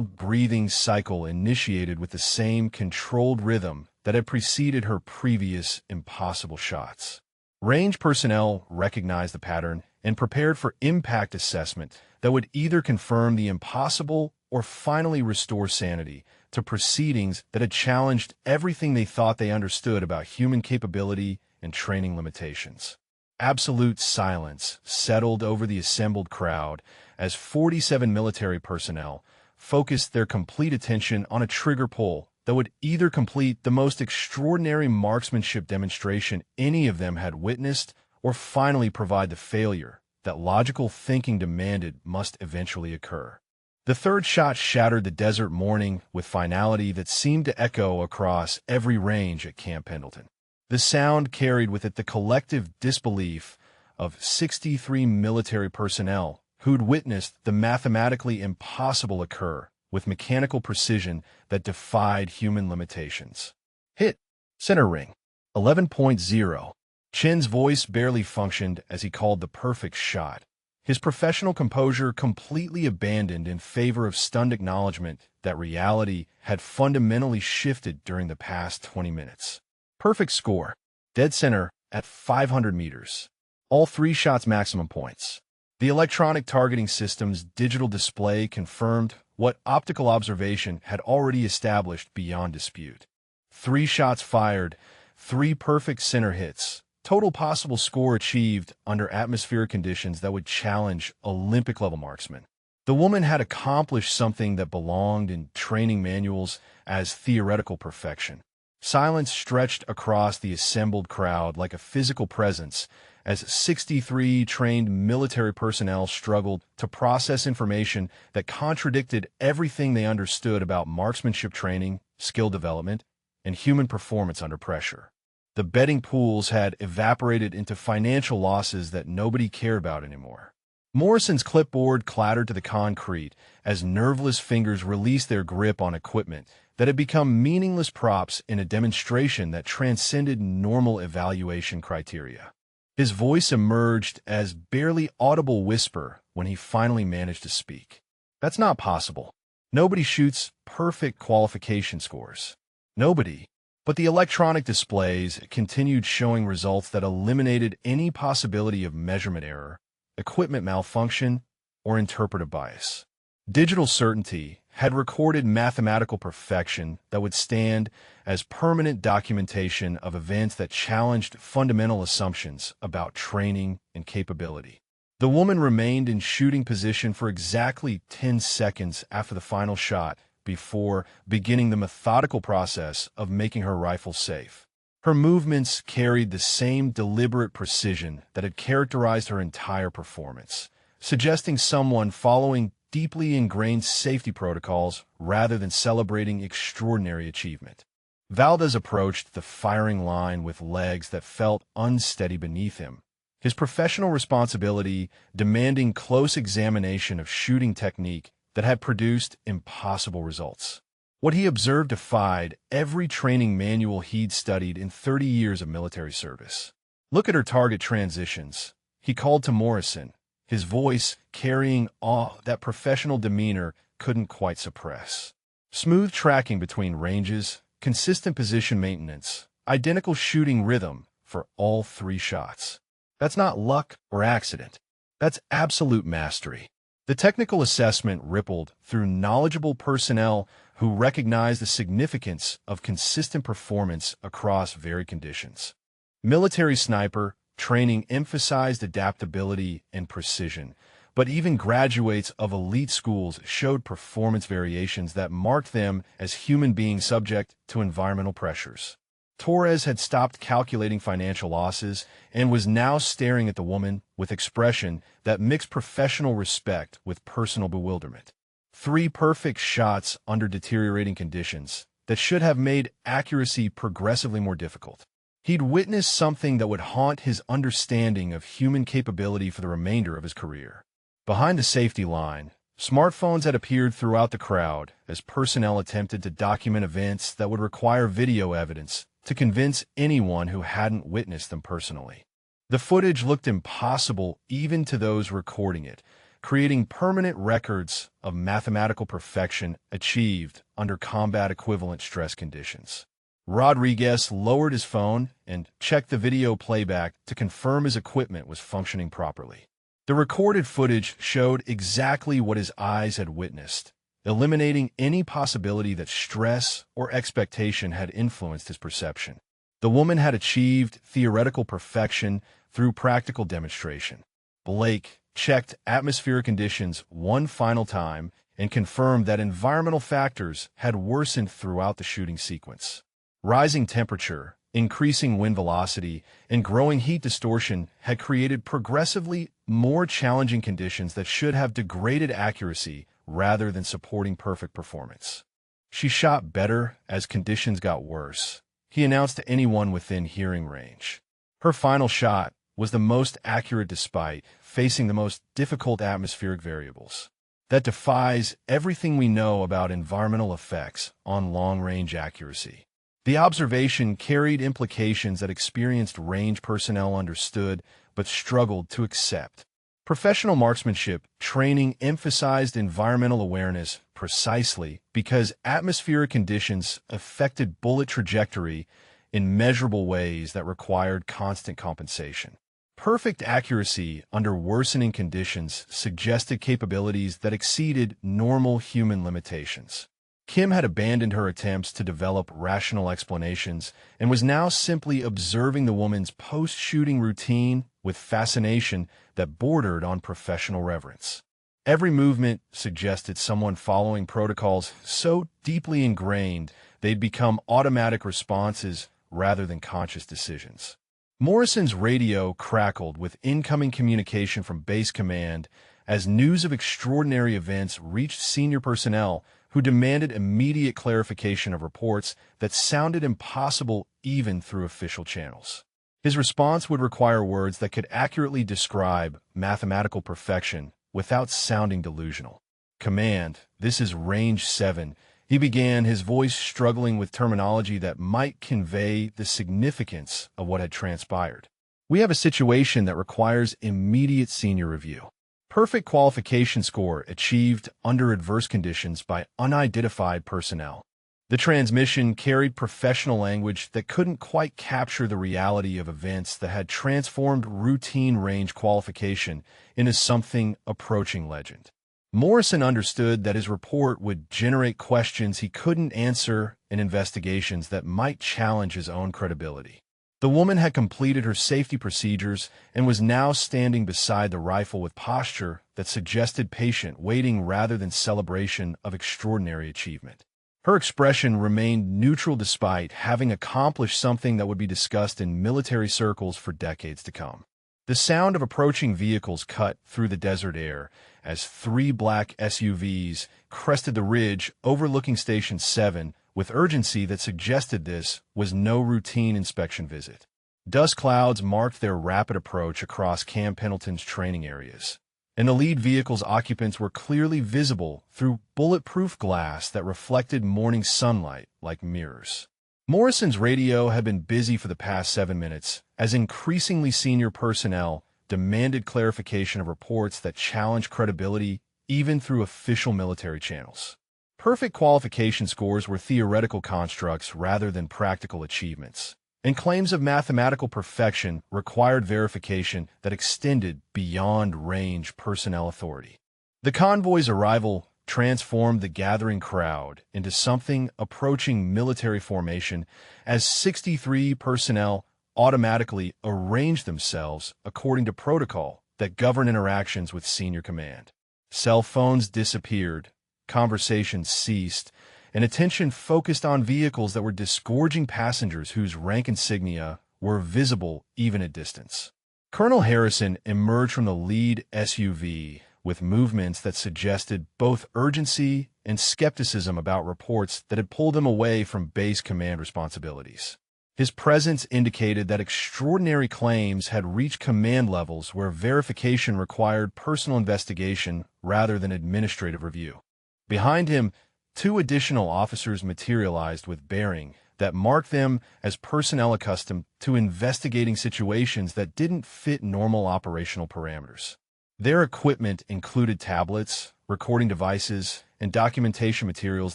breathing cycle initiated with the same controlled rhythm that had preceded her previous impossible shots. Range personnel recognized the pattern and prepared for impact assessment that would either confirm the impossible or finally restore sanity to proceedings that had challenged everything they thought they understood about human capability and training limitations. Absolute silence settled over the assembled crowd as 47 military personnel focused their complete attention on a trigger pull that would either complete the most extraordinary marksmanship demonstration any of them had witnessed or finally provide the failure that logical thinking demanded must eventually occur. The third shot shattered the desert morning with finality that seemed to echo across every range at Camp Pendleton. The sound carried with it the collective disbelief of 63 military personnel who'd witnessed the mathematically impossible occur with mechanical precision that defied human limitations. Hit. Center ring. 11.0. Chen's voice barely functioned as he called the perfect shot, his professional composure completely abandoned in favor of stunned acknowledgement that reality had fundamentally shifted during the past 20 minutes. Perfect score. Dead center at 500 meters. All 3 shots maximum points. The electronic targeting system's digital display confirmed what optical observation had already established beyond dispute. 3 shots fired, 3 perfect center hits. Total possible score achieved under atmospheric conditions that would challenge Olympic-level marksmen. The woman had accomplished something that belonged in training manuals as theoretical perfection. Silence stretched across the assembled crowd like a physical presence as 63 trained military personnel struggled to process information that contradicted everything they understood about marksmanship training, skill development, and human performance under pressure. The betting pools had evaporated into financial losses that nobody cared about anymore. Morrison's clipboard clattered to the concrete as nerveless fingers released their grip on equipment that had become meaningless props in a demonstration that transcended normal evaluation criteria. His voice emerged as barely audible whisper when he finally managed to speak. That's not possible. Nobody shoots perfect qualification scores. Nobody. But the electronic displays continued showing results that eliminated any possibility of measurement error, equipment malfunction, or interpretive bias. Digital certainty had recorded mathematical perfection that would stand as permanent documentation of events that challenged fundamental assumptions about training and capability. The woman remained in shooting position for exactly 10 seconds after the final shot before beginning the methodical process of making her rifle safe. Her movements carried the same deliberate precision that had characterized her entire performance, suggesting someone following deeply ingrained safety protocols rather than celebrating extraordinary achievement. Valdez approached the firing line with legs that felt unsteady beneath him, his professional responsibility demanding close examination of shooting technique that had produced impossible results. What he observed defied every training manual he'd studied in 30 years of military service. Look at her target transitions, he called to Morrison, his voice carrying awe that professional demeanor couldn't quite suppress. Smooth tracking between ranges, consistent position maintenance, identical shooting rhythm for all 3 shots. That's not luck or accident. That's absolute mastery. The technical assessment rippled through knowledgeable personnel who recognized the significance of consistent performance across varied conditions. Military sniper training emphasized adaptability and precision, but even graduates of elite schools showed performance variations that marked them as human beings subject to environmental pressures. Torres had stopped calculating financial losses and was now staring at the woman with expression that mixed professional respect with personal bewilderment. 3 perfect shots under deteriorating conditions that should have made accuracy progressively more difficult. He'd witnessed something that would haunt his understanding of human capability for the remainder of his career. Behind the safety line, smartphones had appeared throughout the crowd as personnel attempted to document events that would require video evidence to convince anyone who hadn't witnessed them personally. The footage looked impossible even to those recording it, creating permanent records of mathematical perfection achieved under combat-equivalent stress conditions. Rodriguez lowered his phone and checked the video playback to confirm his equipment was functioning properly. The recorded footage showed exactly what his eyes had witnessed, eliminating any possibility that stress or expectation had influenced his perception. The woman had achieved theoretical perfection through practical demonstration. Blake checked atmospheric conditions one final time and confirmed that environmental factors had worsened throughout the shooting sequence. Rising temperature, increasing wind velocity, and growing heat distortion had created progressively more challenging conditions that should have degraded accuracy rather than supporting perfect performance. She shot better as conditions got worse, he announced to anyone within hearing range. Her final shot was the most accurate despite facing the most difficult atmospheric variables. That defies everything we know about environmental effects on long-range accuracy. The observation carried implications that experienced range personnel understood but struggled to accept. Professional marksmanship training emphasized environmental awareness precisely because atmospheric conditions affected bullet trajectory in measurable ways that required constant compensation. Perfect accuracy under worsening conditions suggested capabilities that exceeded normal human limitations. Kim had abandoned her attempts to develop rational explanations and was now simply observing the woman's post-shooting routine with fascination that bordered on professional reverence. Every movement suggested someone following protocols so deeply ingrained they'd become automatic responses rather than conscious decisions. Morrison's radio crackled with incoming communication from base command as news of extraordinary events reached senior personnel who demanded immediate clarification of reports that sounded impossible even through official channels. His response would require words that could accurately describe mathematical perfection without sounding delusional. "Command, this is Range 7. He began, his voice struggling with terminology that might convey the significance of what had transpired. "We have a situation that requires immediate senior review. Perfect qualification score achieved under adverse conditions by unidentified personnel." The transmission carried professional language that couldn't quite capture the reality of events that had transformed routine range qualification into something approaching legend. Morrison understood that his report would generate questions he couldn't answer and investigations that might challenge his own credibility. The woman had completed her safety procedures and was now standing beside the rifle with posture that suggested patient waiting rather than celebration of extraordinary achievement. Her expression remained neutral despite having accomplished something that would be discussed in military circles for decades to come. The sound of approaching vehicles cut through the desert air as 3 black SUVs crested the ridge overlooking Station 7 with urgency that suggested this was no routine inspection visit. Dust clouds marked their rapid approach across Camp Pendleton's training areas, and the lead vehicle's occupants were clearly visible through bulletproof glass that reflected morning sunlight like mirrors. Morrison's radio had been busy for the past 7 minutes as increasingly senior personnel demanded clarification of reports that challenged credibility even through official military channels. Perfect qualification scores were theoretical constructs rather than practical achievements, and claims of mathematical perfection required verification that extended beyond range personnel authority. The convoy's arrival transformed the gathering crowd into something approaching military formation as 63 personnel automatically arranged themselves according to protocol that governed interactions with senior command. Cell phones disappeared, conversations ceased, and attention focused on vehicles that were disgorging passengers whose rank insignia were visible even at distance. Colonel Harrison emerged from the lead SUV with movements that suggested both urgency and skepticism about reports that had pulled him away from base command responsibilities. His presence indicated that extraordinary claims had reached command levels where verification required personal investigation rather than administrative review. Behind him, 2 additional officers materialized with bearing that marked them as personnel accustomed to investigating situations that didn't fit normal operational parameters. Their equipment included tablets, recording devices, and documentation materials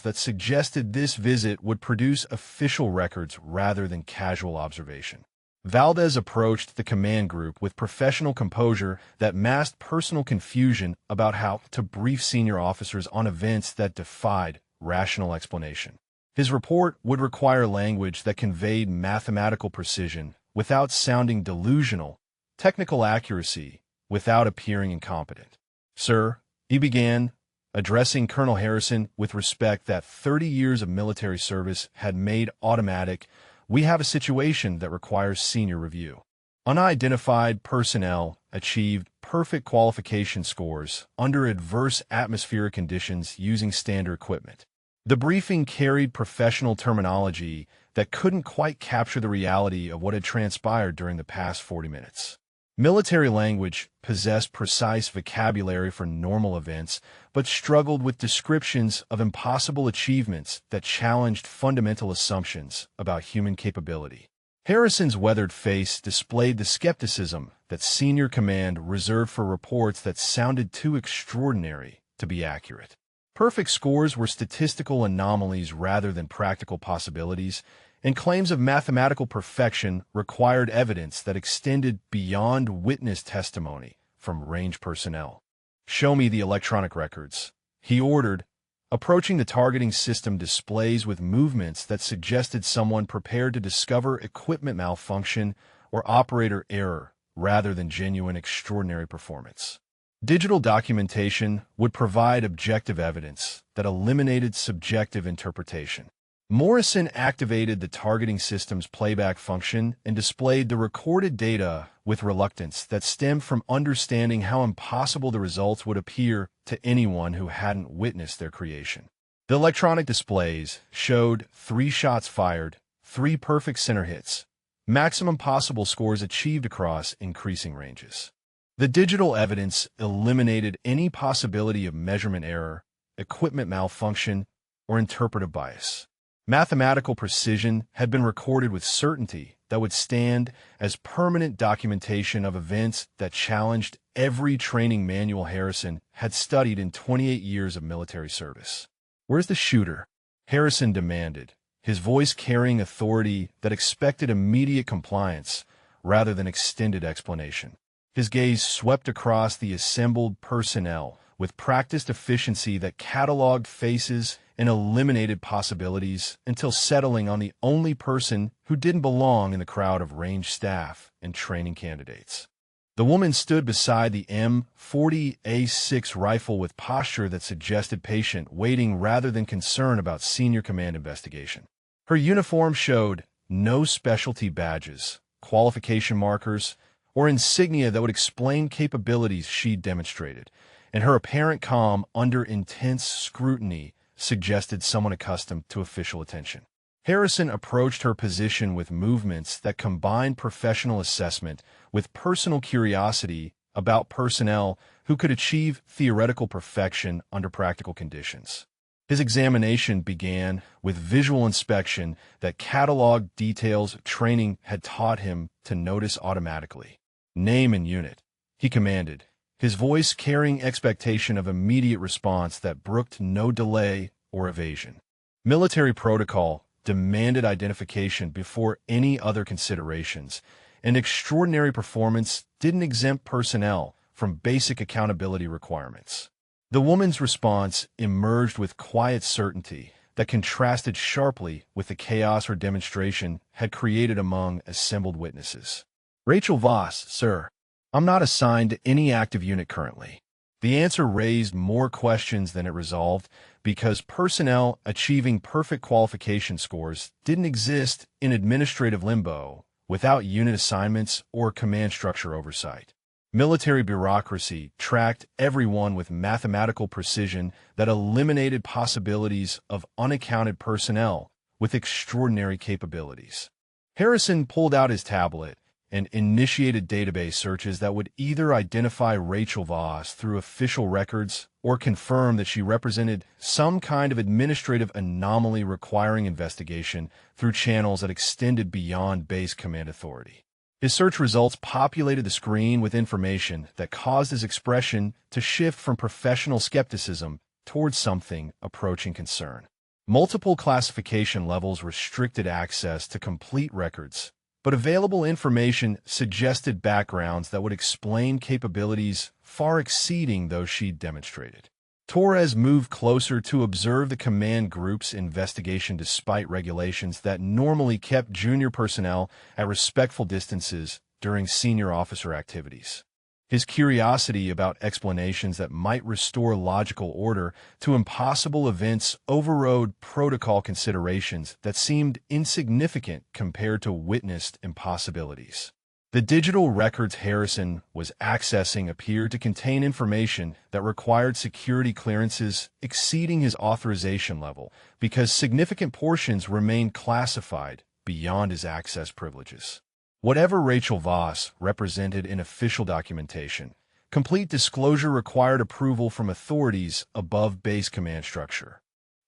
that suggested this visit would produce official records rather than casual observation. Valdez approached the command group with professional composure that masked personal confusion about how to brief senior officers on events that defied rational explanation. His report would require language that conveyed mathematical precision without sounding delusional technical accuracy, without appearing incompetent. "Sir," he began, addressing Colonel Harrison with respect that 30 years of military service had made automatic, "we have a situation that requires senior review." Unidentified personnel achieved perfect qualification scores under adverse atmospheric conditions using standard equipment. The briefing carried professional terminology that couldn't quite capture the reality of what had transpired during the past 40 minutes. Military language possessed precise vocabulary for normal events, but struggled with descriptions of impossible achievements that challenged fundamental assumptions about human capability. Harrison's weathered face displayed the skepticism that senior command reserved for reports that sounded too extraordinary to be accurate. Perfect scores were statistical anomalies rather than practical possibilities, and claims of mathematical perfection required evidence that extended beyond witness testimony from range personnel. "Show me the electronic records," he ordered, approaching the targeting system displays with movements that suggested someone prepared to discover equipment malfunction or operator error rather than genuine extraordinary performance. Digital documentation would provide objective evidence that eliminated subjective interpretation. Morrison activated the targeting system's playback function and displayed the recorded data with reluctance that stemmed from understanding how impossible the results would appear to anyone who hadn't witnessed their creation. The electronic displays showed 3 shots fired, 3 perfect center hits, maximum possible scores achieved across increasing ranges. The digital evidence eliminated any possibility of measurement error, equipment malfunction, or interpretive bias. Mathematical precision had been recorded with certainty that would stand as permanent documentation of events that challenged every training manual Harrison had studied in 28 years of military service. "Where's the shooter?" Harrison demanded, his voice carrying authority that expected immediate compliance rather than extended explanation. His gaze swept across the assembled personnel with practiced efficiency that cataloged faces and eliminated possibilities until settling on the only person who didn't belong in the crowd of range staff and training candidates. The woman stood beside the M40A6 rifle with posture that suggested patient waiting rather than concern about senior command investigation. Her uniform showed no specialty badges, qualification markers, or insignia that would explain capabilities she demonstrated, and her apparent calm under intense scrutiny suggested someone accustomed to official attention. Harrison approached her position with movements that combined professional assessment with personal curiosity about personnel who could achieve theoretical perfection under practical conditions. His examination began with visual inspection that cataloged details training had taught him to notice automatically. "Name and unit," he commanded, his voice carrying expectation of immediate response that brooked no delay or evasion. Military protocol demanded identification before any other considerations, and extraordinary performance didn't exempt personnel from basic accountability requirements. The woman's response emerged with quiet certainty that contrasted sharply with the chaos her demonstration had created among assembled witnesses. "Rachel Voss, sir. I'm not assigned to any active unit currently." The answer raised more questions than it resolved because personnel achieving perfect qualification scores didn't exist in administrative limbo without unit assignments or command structure oversight. Military bureaucracy tracked everyone with mathematical precision that eliminated possibilities of unaccounted personnel with extraordinary capabilities. Harrison pulled out his tablet and initiated database searches that would either identify Rachel Voss through official records or confirm that she represented some kind of administrative anomaly requiring investigation through channels that extended beyond base command authority. His search results populated the screen with information that caused his expression to shift from professional skepticism towards something approaching concern. Multiple classification levels restricted access to complete records, but available information suggested backgrounds that would explain capabilities far exceeding those she'd demonstrated. Torres moved closer to observe the command group's investigation despite regulations that normally kept junior personnel at respectful distances during senior officer activities. His curiosity about explanations that might restore logical order to impossible events overrode protocol considerations that seemed insignificant compared to witnessed impossibilities. The digital records Harrison was accessing appeared to contain information that required security clearances exceeding his authorization level because significant portions remained classified beyond his access privileges. Whatever Rachel Voss represented in official documentation, complete disclosure required approval from authorities above base command structure.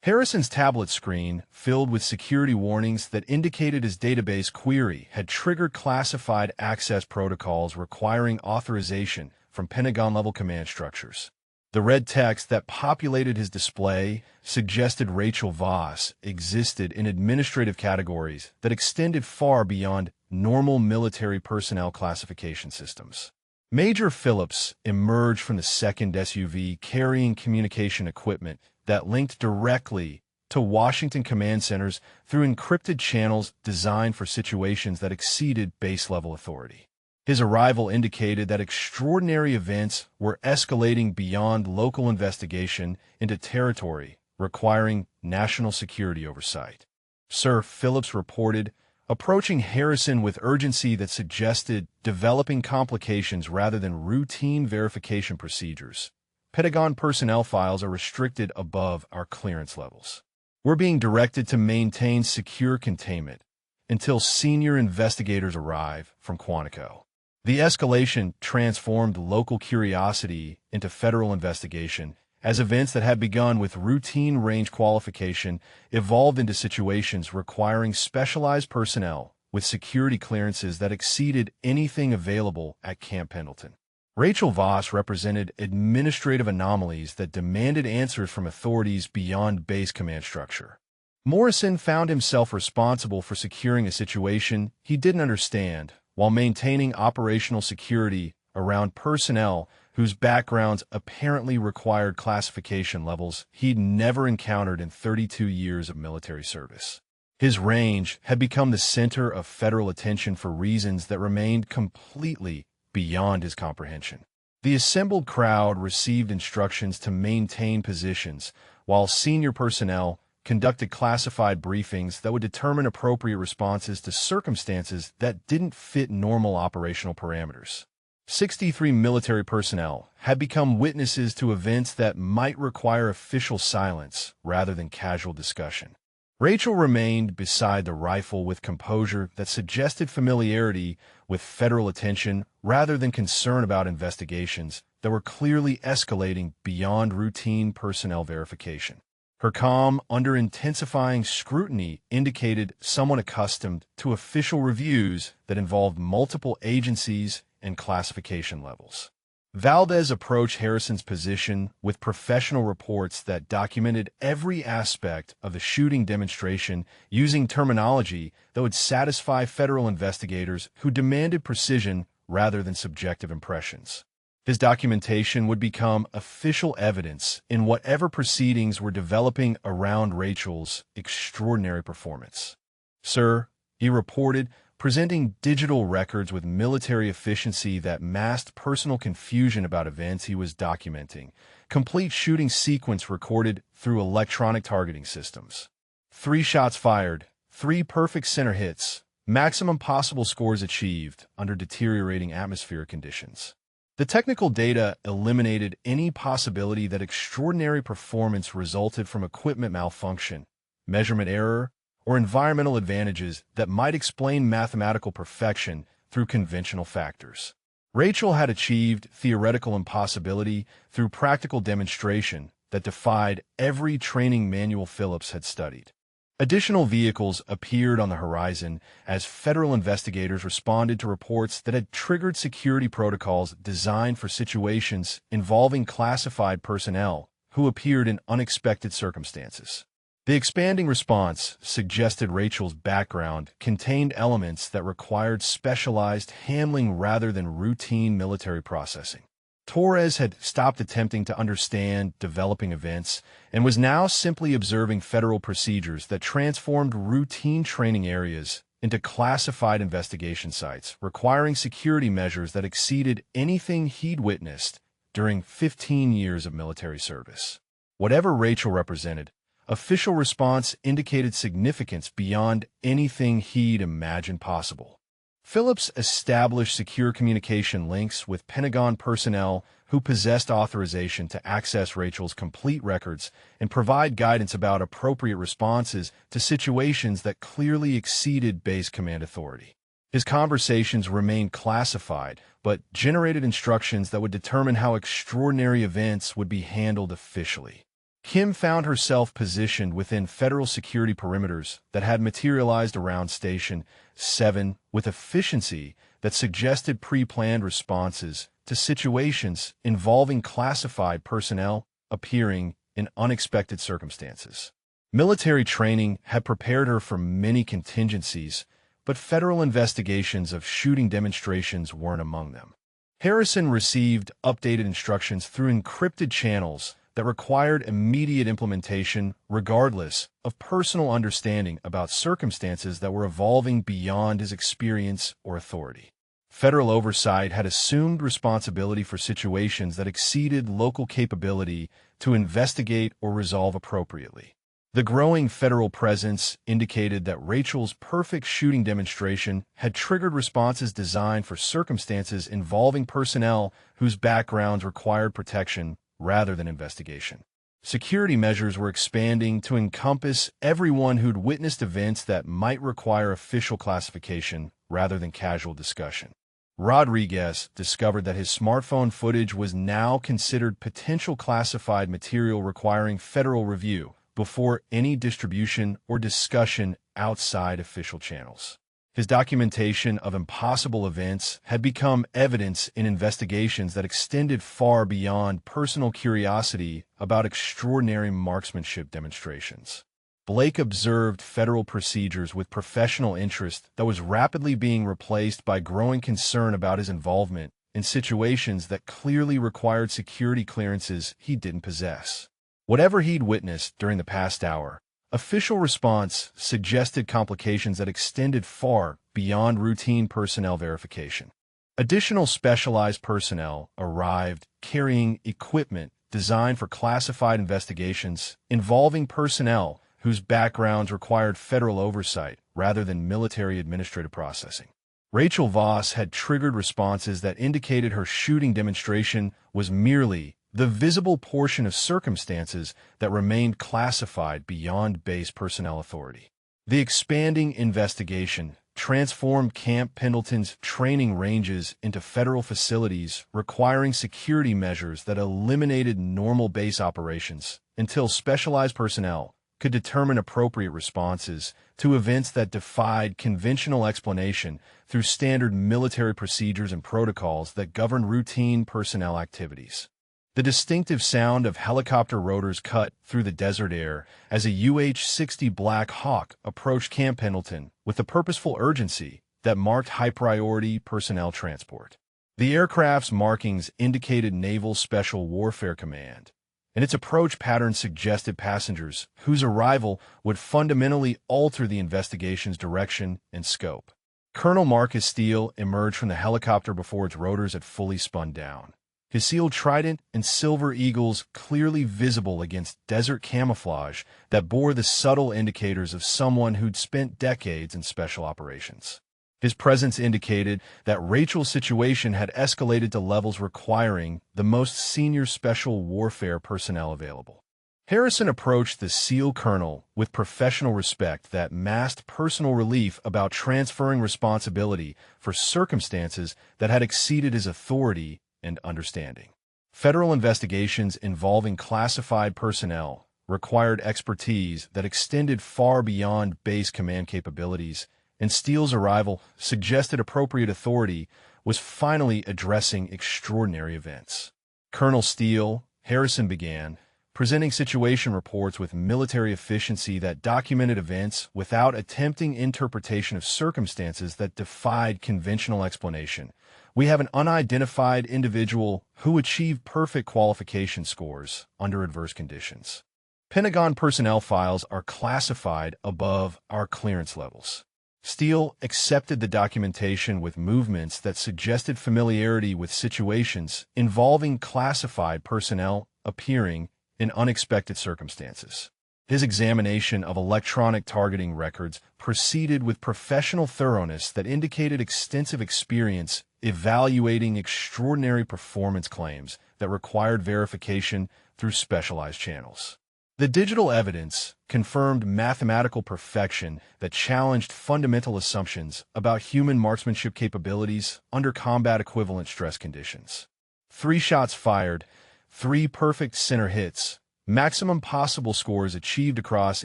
Harrison's tablet screen, filled with security warnings that indicated his database query, had triggered classified access protocols requiring authorization from Pentagon-level command structures. The red text that populated his display suggested Rachel Voss existed in administrative categories that extended far beyond normal military personnel classification systems. Major Phillips emerged from the second SUV carrying communication equipment that linked directly to Washington command centers through encrypted channels designed for situations that exceeded base-level authority. His arrival indicated that extraordinary events were escalating beyond local investigation into territory requiring national security oversight. Sir Phillips reported, approaching Harrison with urgency that suggested developing complications rather than routine verification procedures. Pentagon personnel files are restricted above our clearance levels. We're being directed to maintain secure containment until senior investigators arrive from Quantico. The escalation transformed local curiosity into federal investigation as events that had begun with routine range qualification evolved into situations requiring specialized personnel with security clearances that exceeded anything available at Camp Pendleton. Rachel Voss represented administrative anomalies that demanded answers from authorities beyond base command structure. Morrison found himself responsible for securing a situation he didn't understand while maintaining operational security around personnel whose backgrounds apparently required classification levels he'd never encountered in 32 years of military service. His range had become the center of federal attention for reasons that remained completely beyond his comprehension. The assembled crowd received instructions to maintain positions, while senior personnel conducted classified briefings that would determine appropriate responses to circumstances that didn't fit normal operational parameters. 63 military personnel had become witnesses to events that might require official silence rather than casual discussion. Rachel remained beside the rifle with composure that suggested familiarity with federal attention rather than concern about investigations that were clearly escalating beyond routine personnel verification. Her calm under intensifying scrutiny indicated someone accustomed to official reviews that involved multiple agencies and classification levels. Valdez approached Harrison's position with professional reports that documented every aspect of the shooting demonstration using terminology that would satisfy federal investigators who demanded precision rather than subjective impressions. His documentation would become official evidence in whatever proceedings were developing around Rachel's extraordinary performance. "Sir," he reported, presenting digital records with military efficiency that masked personal confusion about events he was documenting. Complete shooting sequence recorded through electronic targeting systems. 3 shots fired, 3 perfect center hits, maximum possible scores achieved under deteriorating atmospheric conditions. The technical data eliminated any possibility that extraordinary performance resulted from equipment malfunction, measurement error, or environmental advantages that might explain mathematical perfection through conventional factors. Rachel had achieved theoretical impossibility through practical demonstration that defied every training manual Phillips had studied. Additional vehicles appeared on the horizon as federal investigators responded to reports that had triggered security protocols designed for situations involving classified personnel who appeared in unexpected circumstances. The expanding response suggested Rachel's background contained elements that required specialized handling rather than routine military processing. Torres had stopped attempting to understand developing events and was now simply observing federal procedures that transformed routine training areas into classified investigation sites, requiring security measures that exceeded anything he'd witnessed during 15 years of military service. Whatever Rachel represented, official response indicated significance beyond anything he'd imagined possible. Phillips established secure communication links with Pentagon personnel who possessed authorization to access Rachel's complete records and provide guidance about appropriate responses to situations that clearly exceeded base command authority. His conversations remained classified, but generated instructions that would determine how extraordinary events would be handled officially. Kim found herself positioned within federal security perimeters that had materialized around Station 7 with efficiency that suggested pre-planned responses to situations involving classified personnel appearing in unexpected circumstances. Military training had prepared her for many contingencies, but federal investigations of shooting demonstrations weren't among them. Harrison received updated instructions through encrypted channels that required immediate implementation regardless of personal understanding about circumstances that were evolving beyond his experience or authority. Federal oversight had assumed responsibility for situations that exceeded local capability to investigate or resolve appropriately. The growing federal presence indicated that Rachel's perfect shooting demonstration had triggered responses designed for circumstances involving personnel whose backgrounds required protection rather than investigation. Security measures were expanding to encompass everyone who'd witnessed events that might require official classification rather than casual discussion. Rodriguez discovered that his smartphone footage was now considered potential classified material requiring federal review before any distribution or discussion outside official channels. His documentation of impossible events had become evidence in investigations that extended far beyond personal curiosity about extraordinary marksmanship demonstrations. Blake observed federal procedures with professional interest that was rapidly being replaced by growing concern about his involvement in situations that clearly required security clearances he didn't possess. Whatever he'd witnessed during the past hour, official response suggested complications that extended far beyond routine personnel verification. Additional specialized personnel arrived carrying equipment designed for classified investigations involving personnel whose backgrounds required federal oversight rather than military administrative processing. Rachel Voss had triggered responses that indicated her shooting demonstration was merely the visible portion of circumstances that remained classified beyond base personnel authority. The expanding investigation transformed Camp Pendleton's training ranges into federal facilities requiring security measures that eliminated normal base operations until specialized personnel could determine appropriate responses to events that defied conventional explanation through standard military procedures and protocols that govern routine personnel activities. The distinctive sound of helicopter rotors cut through the desert air as a UH-60 Black Hawk approached Camp Pendleton with a purposeful urgency that marked high-priority personnel transport. The aircraft's markings indicated Naval Special Warfare Command, and its approach pattern suggested passengers whose arrival would fundamentally alter the investigation's direction and scope. Colonel Marcus Steele emerged from the helicopter before its rotors had fully spun down. His sealed trident and silver eagles clearly visible against desert camouflage that bore the subtle indicators of someone who'd spent decades in special operations. His presence indicated that Rachel's situation had escalated to levels requiring the most senior special warfare personnel available. Harrison approached the SEAL colonel with professional respect that masked personal relief about transferring responsibility for circumstances that had exceeded his authority and understanding. Federal investigations involving classified personnel required expertise that extended far beyond base command capabilities, and Steele's arrival suggested appropriate authority was finally addressing extraordinary events. Colonel Steele, Harrison began, presenting situation reports with military efficiency that documented events without attempting interpretation of circumstances that defied conventional explanation. We have an unidentified individual who achieved perfect qualification scores under adverse conditions. Pentagon personnel files are classified above our clearance levels. Steele accepted the documentation with movements that suggested familiarity with situations involving classified personnel appearing in unexpected circumstances. His examination of electronic targeting records proceeded with professional thoroughness that indicated extensive experience evaluating extraordinary performance claims that required verification through specialized channels. The digital evidence confirmed mathematical perfection that challenged fundamental assumptions about human marksmanship capabilities under combat equivalent stress conditions. 3 shots fired, 3 perfect center hits, maximum possible scores achieved across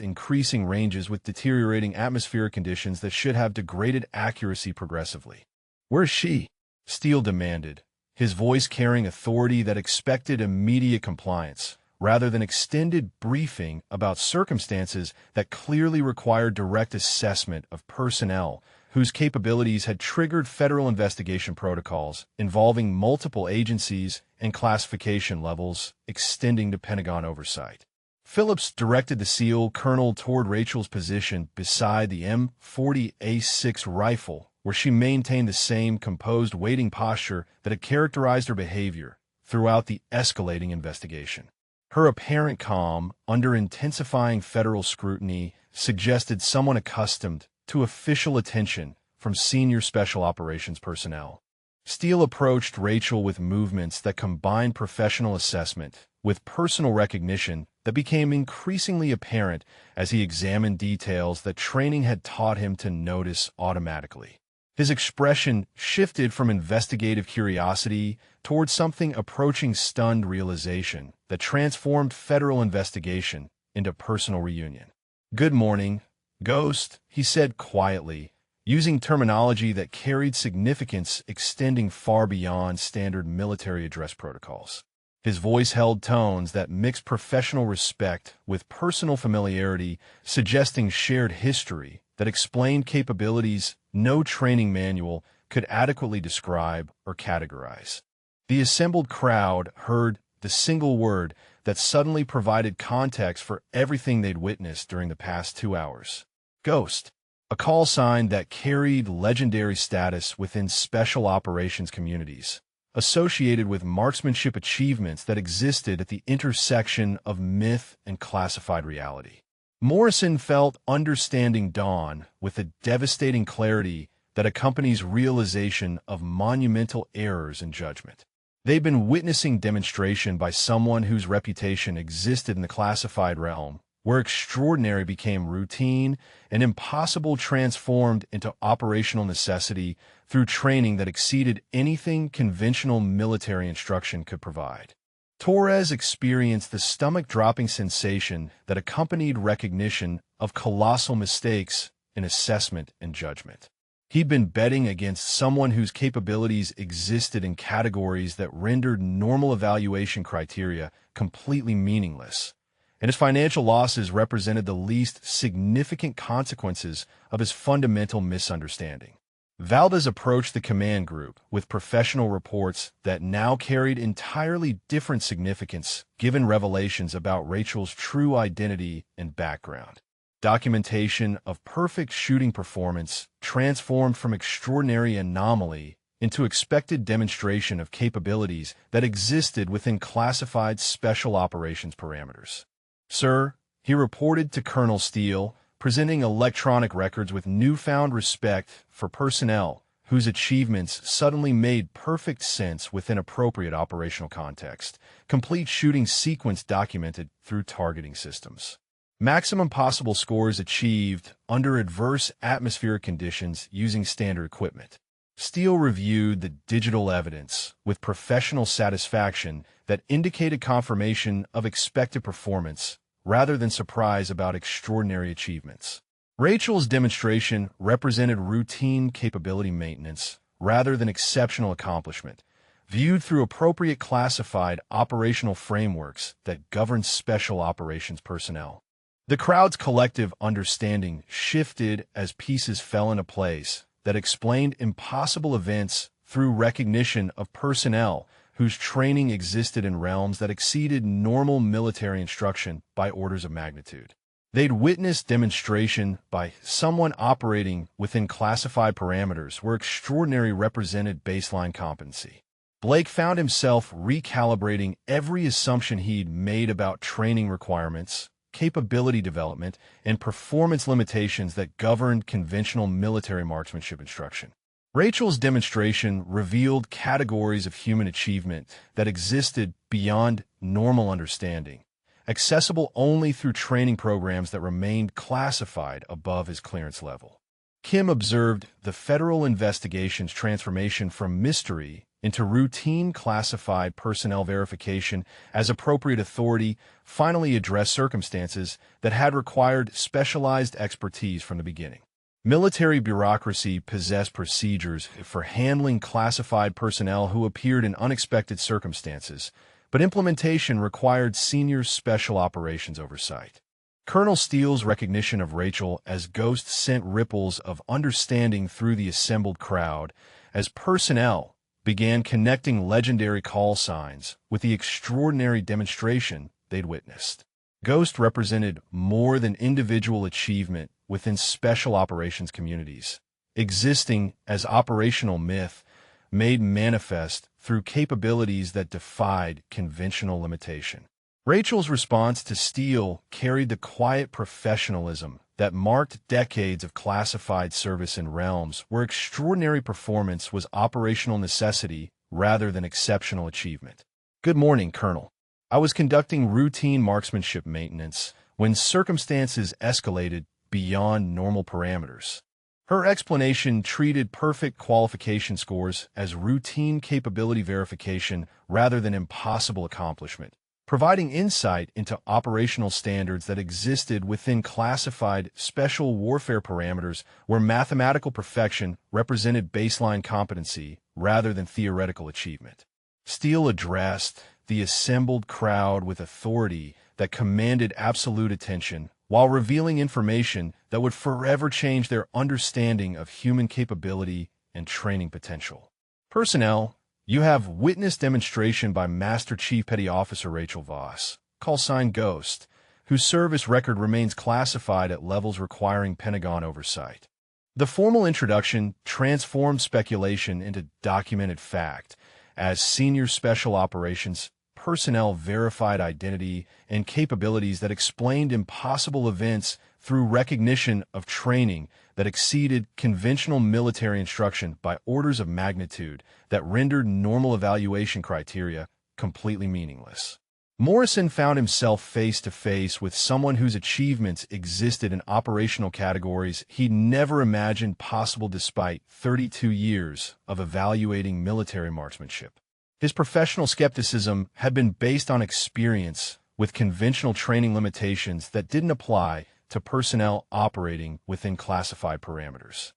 increasing ranges with deteriorating atmospheric conditions that should have degraded accuracy progressively. "Where's she?" Steele demanded, his voice carrying authority that expected immediate compliance, rather than extended briefing about circumstances that clearly required direct assessment of personnel whose capabilities had triggered federal investigation protocols involving multiple agencies and classification levels extending to Pentagon oversight. Phillips directed the SEAL colonel toward Rachel's position beside the M40A6 rifle, where she maintained the same composed waiting posture that had characterized her behavior throughout the escalating investigation. Her apparent calm, under intensifying federal scrutiny, suggested someone accustomed to official attention from senior special operations personnel. Steele approached Rachel with movements that combined professional assessment with personal recognition that became increasingly apparent as he examined details that training had taught him to notice automatically. His expression shifted from investigative curiosity toward something approaching stunned realization that transformed federal investigation into personal reunion. "Good morning, Ghost," he said quietly, using terminology that carried significance extending far beyond standard military address protocols. His voice held tones that mixed professional respect with personal familiarity, suggesting shared history that explained capabilities no training manual could adequately describe or categorize. The assembled crowd heard the single word that suddenly provided context for everything they'd witnessed during the past 2 hours. "Ghost," a call sign that carried legendary status within special operations communities, associated with marksmanship achievements that existed at the intersection of myth and classified reality. Morrison felt understanding dawn with the devastating clarity that accompanies realization of monumental errors in judgment. They'd been witnessing demonstration by someone whose reputation existed in the classified realm, where extraordinary became routine and impossible transformed into operational necessity through training that exceeded anything conventional military instruction could provide. Torres experienced the stomach-dropping sensation that accompanied recognition of colossal mistakes in assessment and judgment. He'd been betting against someone whose capabilities existed in categories that rendered normal evaluation criteria completely meaningless, and his financial losses represented the least significant consequences of his fundamental misunderstanding. Valdez approached the command group with professional reports that now carried entirely different significance given revelations about Rachel's true identity and background. Documentation of perfect shooting performance transformed from extraordinary anomaly into expected demonstration of capabilities that existed within classified special operations parameters. "Sir," he reported to Colonel Steele, presenting electronic records with newfound respect for personnel whose achievements suddenly made perfect sense within appropriate operational context. Complete shooting sequence documented through targeting systems. Maximum possible scores achieved under adverse atmospheric conditions using standard equipment. Steele reviewed the digital evidence with professional satisfaction that indicated confirmation of expected performance rather than surprise about extraordinary achievements. Rachel's demonstration represented routine capability maintenance rather than exceptional accomplishment, viewed through appropriate classified operational frameworks that govern special operations personnel. The crowd's collective understanding shifted as pieces fell into place that explained impossible events through recognition of personnel whose training existed in realms that exceeded normal military instruction by orders of magnitude. They'd witnessed demonstration by someone operating within classified parameters where extraordinary represented baseline competency. Blake found himself recalibrating every assumption he'd made about training requirements, capability development, and performance limitations that governed conventional military marksmanship instruction. Rachel's demonstration revealed categories of human achievement that existed beyond normal understanding, accessible only through training programs that remained classified above his clearance level. Kim observed the federal investigation's transformation from mystery into routine classified personnel verification as appropriate authority finally addressed circumstances that had required specialized expertise from the beginning. Military bureaucracy possessed procedures for handling classified personnel who appeared in unexpected circumstances, but implementation required senior special operations oversight. Colonel Steele's recognition of Rachel as Ghost sent ripples of understanding through the assembled crowd as personnel began connecting legendary call signs with the extraordinary demonstration they'd witnessed. Ghost represented more than individual achievement within special operations communities, existing as operational myth made manifest through capabilities that defied conventional limitation. Rachel's response to Steele carried the quiet professionalism that marked decades of classified service in realms where extraordinary performance was operational necessity rather than exceptional achievement. "Good morning, Colonel. I was conducting routine marksmanship maintenance when circumstances escalated beyond normal parameters." Her explanation treated perfect qualification scores as routine capability verification rather than impossible accomplishment, providing insight into operational standards that existed within classified special warfare parameters where mathematical perfection represented baseline competency rather than theoretical achievement. Steele addressed the assembled crowd with authority that commanded absolute attention while revealing information that would forever change their understanding of human capability and training potential. "Personnel, you have witnessed demonstration by Master Chief Petty Officer Rachel Voss, call sign Ghost, whose service record remains classified at levels requiring Pentagon oversight." The formal introduction transformed speculation into documented fact as senior special operations personnel verified identity and capabilities that explained impossible events through recognition of training that exceeded conventional military instruction by orders of magnitude that rendered normal evaluation criteria completely meaningless. Morrison found himself face to face with someone whose achievements existed in operational categories he'd never imagined possible despite 32 years of evaluating military marksmanship. His professional skepticism had been based on experience with conventional training limitations that didn't apply to personnel operating within classified parameters.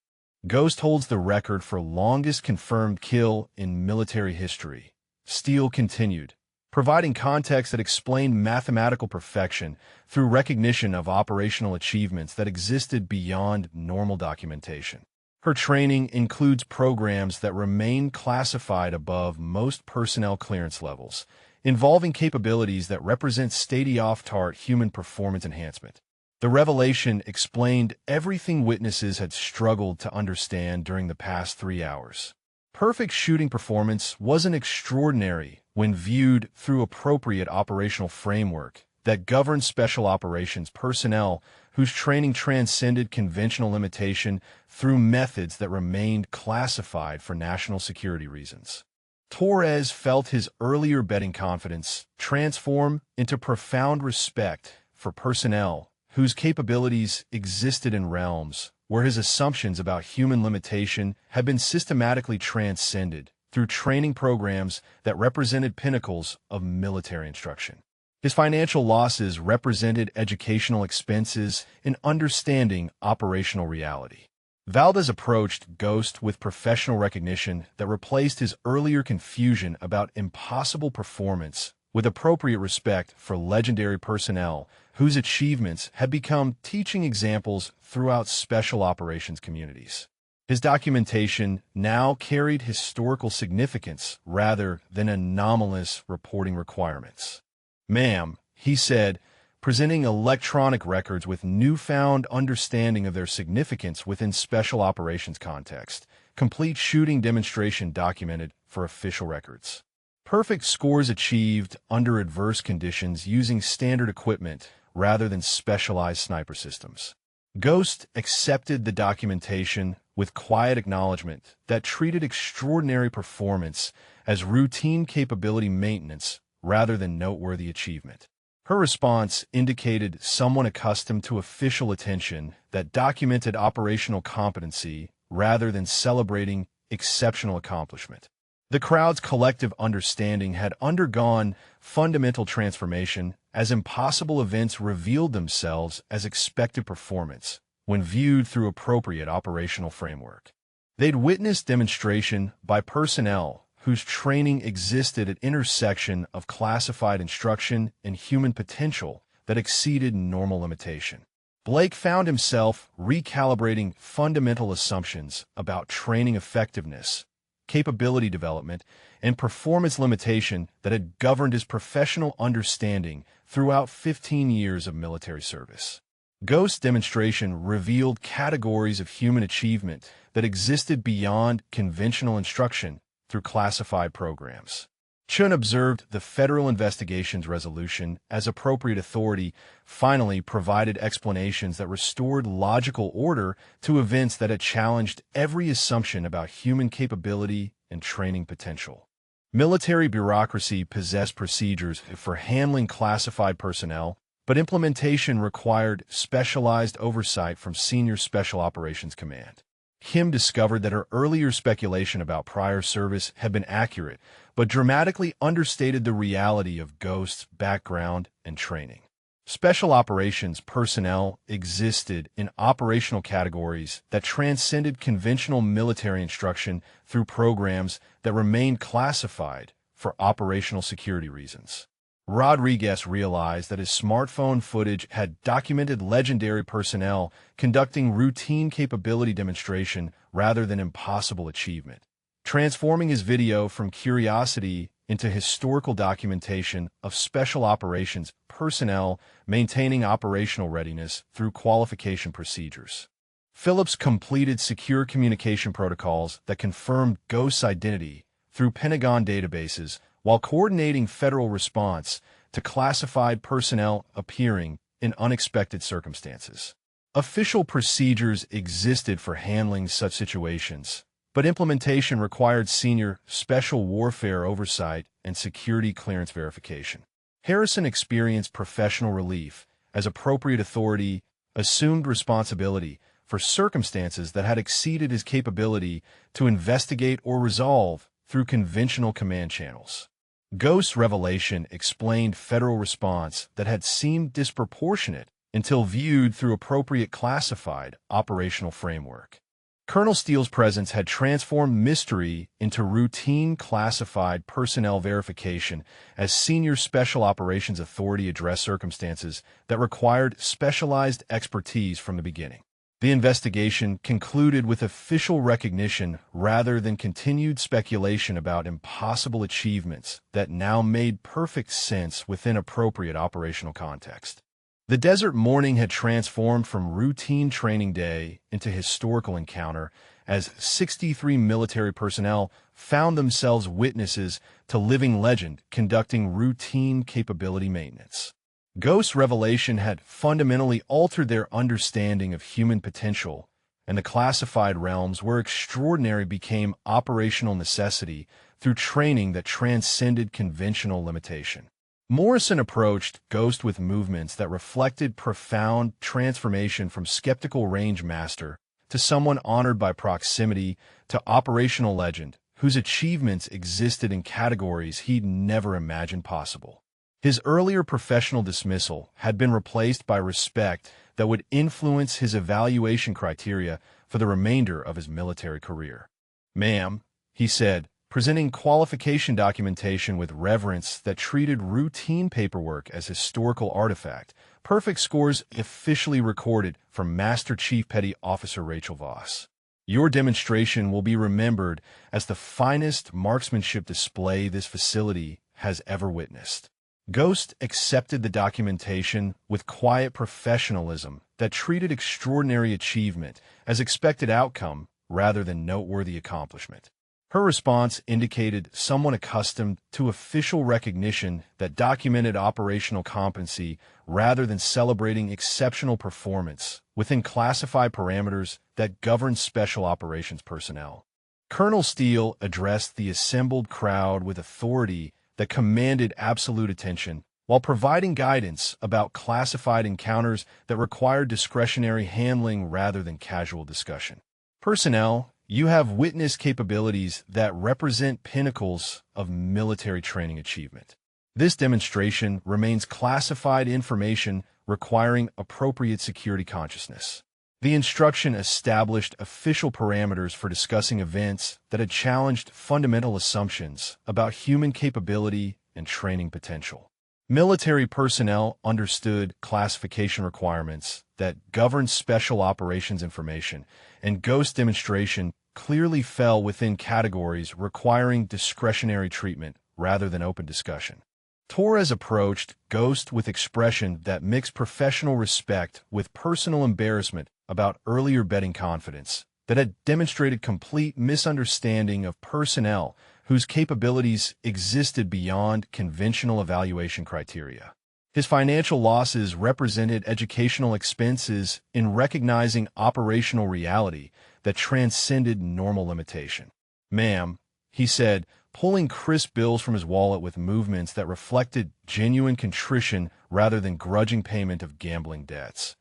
Ghost holds the record for longest confirmed kill in military history. Steele continued, providing context that explained mathematical perfection through recognition of operational achievements that existed beyond normal documentation. Her training includes programs that remain classified above most personnel clearance levels, involving capabilities that represent state-of-the-art human performance enhancement. The revelation explained everything witnesses had struggled to understand during the past 3 hours. Perfect shooting performance wasn't extraordinary when viewed through appropriate operational framework that governed special operations personnel whose training transcended conventional limitation through methods that remained classified for national security reasons. Torres felt his earlier betting confidence transform into profound respect for personnel whose capabilities existed in realms where his assumptions about human limitation had been systematically transcended through training programs that represented pinnacles of military instruction. His financial losses represented educational expenses in understanding operational reality. Valdez approached Ghost with professional recognition that replaced his earlier confusion about impossible performance with appropriate respect for legendary personnel whose achievements had become teaching examples throughout special operations communities. His documentation now carried historical significance rather than anomalous reporting requirements. "Ma'am," he said, presenting electronic records with newfound understanding of their significance within special operations context. Complete shooting demonstration documented for official records. Perfect scores achieved under adverse conditions using standard equipment rather than specialized sniper systems. Ghost accepted the documentation with quiet acknowledgement that treated extraordinary performance as routine capability maintenance rather than noteworthy achievement. Her response indicated someone accustomed to official attention that documented operational competency rather than celebrating exceptional accomplishment. The crowd's collective understanding had undergone fundamental transformation as impossible events revealed themselves as expected performance when viewed through appropriate operational framework. They'd witnessed demonstration by personnel whose training existed at intersection of classified instruction and human potential that exceeded normal limitation. Blake found himself recalibrating fundamental assumptions about training effectiveness, capability development, and performance limitation that had governed his professional understanding throughout 15 years of military service. Ghost demonstration revealed categories of human achievement that existed beyond conventional instruction through classified programs. Chun observed the federal investigation's resolution as appropriate authority finally provided explanations that restored logical order to events that had challenged every assumption about human capability and training potential. Military bureaucracy possessed procedures for handling classified personnel, but implementation required specialized oversight from Senior Special Operations Command. Kim discovered that her earlier speculation about prior service had been accurate, but dramatically understated the reality of Ghost's background and training. Special operations personnel existed in operational categories that transcended conventional military instruction through programs that remained classified for operational security reasons. Rodriguez realized that his smartphone footage had documented legendary personnel conducting routine capability demonstration rather than impossible achievement, transforming his video from curiosity into historical documentation of special operations personnel maintaining operational readiness through qualification procedures. Phillips completed secure communication protocols that confirmed Ghost's identity through Pentagon databases while coordinating federal response to classified personnel appearing in unexpected circumstances. Official procedures existed for handling such situations, but implementation required senior special warfare oversight and security clearance verification. Harrison experienced professional relief as appropriate authority assumed responsibility for circumstances that had exceeded his capability to investigate or resolve through conventional command channels. Ghost's revelation explained federal response that had seemed disproportionate until viewed through appropriate classified operational framework. Colonel Steele's presence had transformed mystery into routine classified personnel verification as Senior Special Operations Authority addressed circumstances that required specialized expertise from the beginning. The investigation concluded with official recognition rather than continued speculation about impossible achievements that now made perfect sense within appropriate operational context. The desert morning had transformed from routine training day into historical encounter as 63 military personnel found themselves witnesses to living legend conducting routine capability maintenance. Ghost's revelation had fundamentally altered their understanding of human potential, and the classified realms where extraordinary became operational necessity through training that transcended conventional limitation. Morrison approached Ghost with movements that reflected profound transformation from skeptical range master to someone honored by proximity to operational legend whose achievements existed in categories he'd never imagined possible. His earlier professional dismissal had been replaced by respect that would influence his evaluation criteria for the remainder of his military career. "Ma'am," he said, presenting qualification documentation with reverence that treated routine paperwork as historical artifact, perfect scores officially recorded from Master Chief Petty Officer Rachel Voss. "Your demonstration will be remembered as the finest marksmanship display this facility has ever witnessed." Ghost accepted the documentation with quiet professionalism that treated extraordinary achievement as expected outcome rather than noteworthy accomplishment. Her response indicated someone accustomed to official recognition that documented operational competency rather than celebrating exceptional performance within classified parameters that govern special operations personnel. Colonel Steele addressed the assembled crowd with authority that commanded absolute attention, while providing guidance about classified encounters that required discretionary handling rather than casual discussion. Personnel, you have witness capabilities that represent pinnacles of military training achievement. This demonstration remains classified information requiring appropriate security consciousness. The instruction established official parameters for discussing events that had challenged fundamental assumptions about human capability and training potential. Military personnel understood classification requirements that governed special operations information, and Ghost demonstration clearly fell within categories requiring discretionary treatment rather than open discussion. Torres approached Ghost with expression that mixed professional respect with personal embarrassment about earlier betting confidence that had demonstrated complete misunderstanding of personnel whose capabilities existed beyond conventional evaluation criteria. His financial losses represented educational expenses in recognizing operational reality that transcended normal limitation. "Ma'am," he said, pulling crisp bills from his wallet with movements that reflected genuine contrition rather than grudging payment of gambling debts.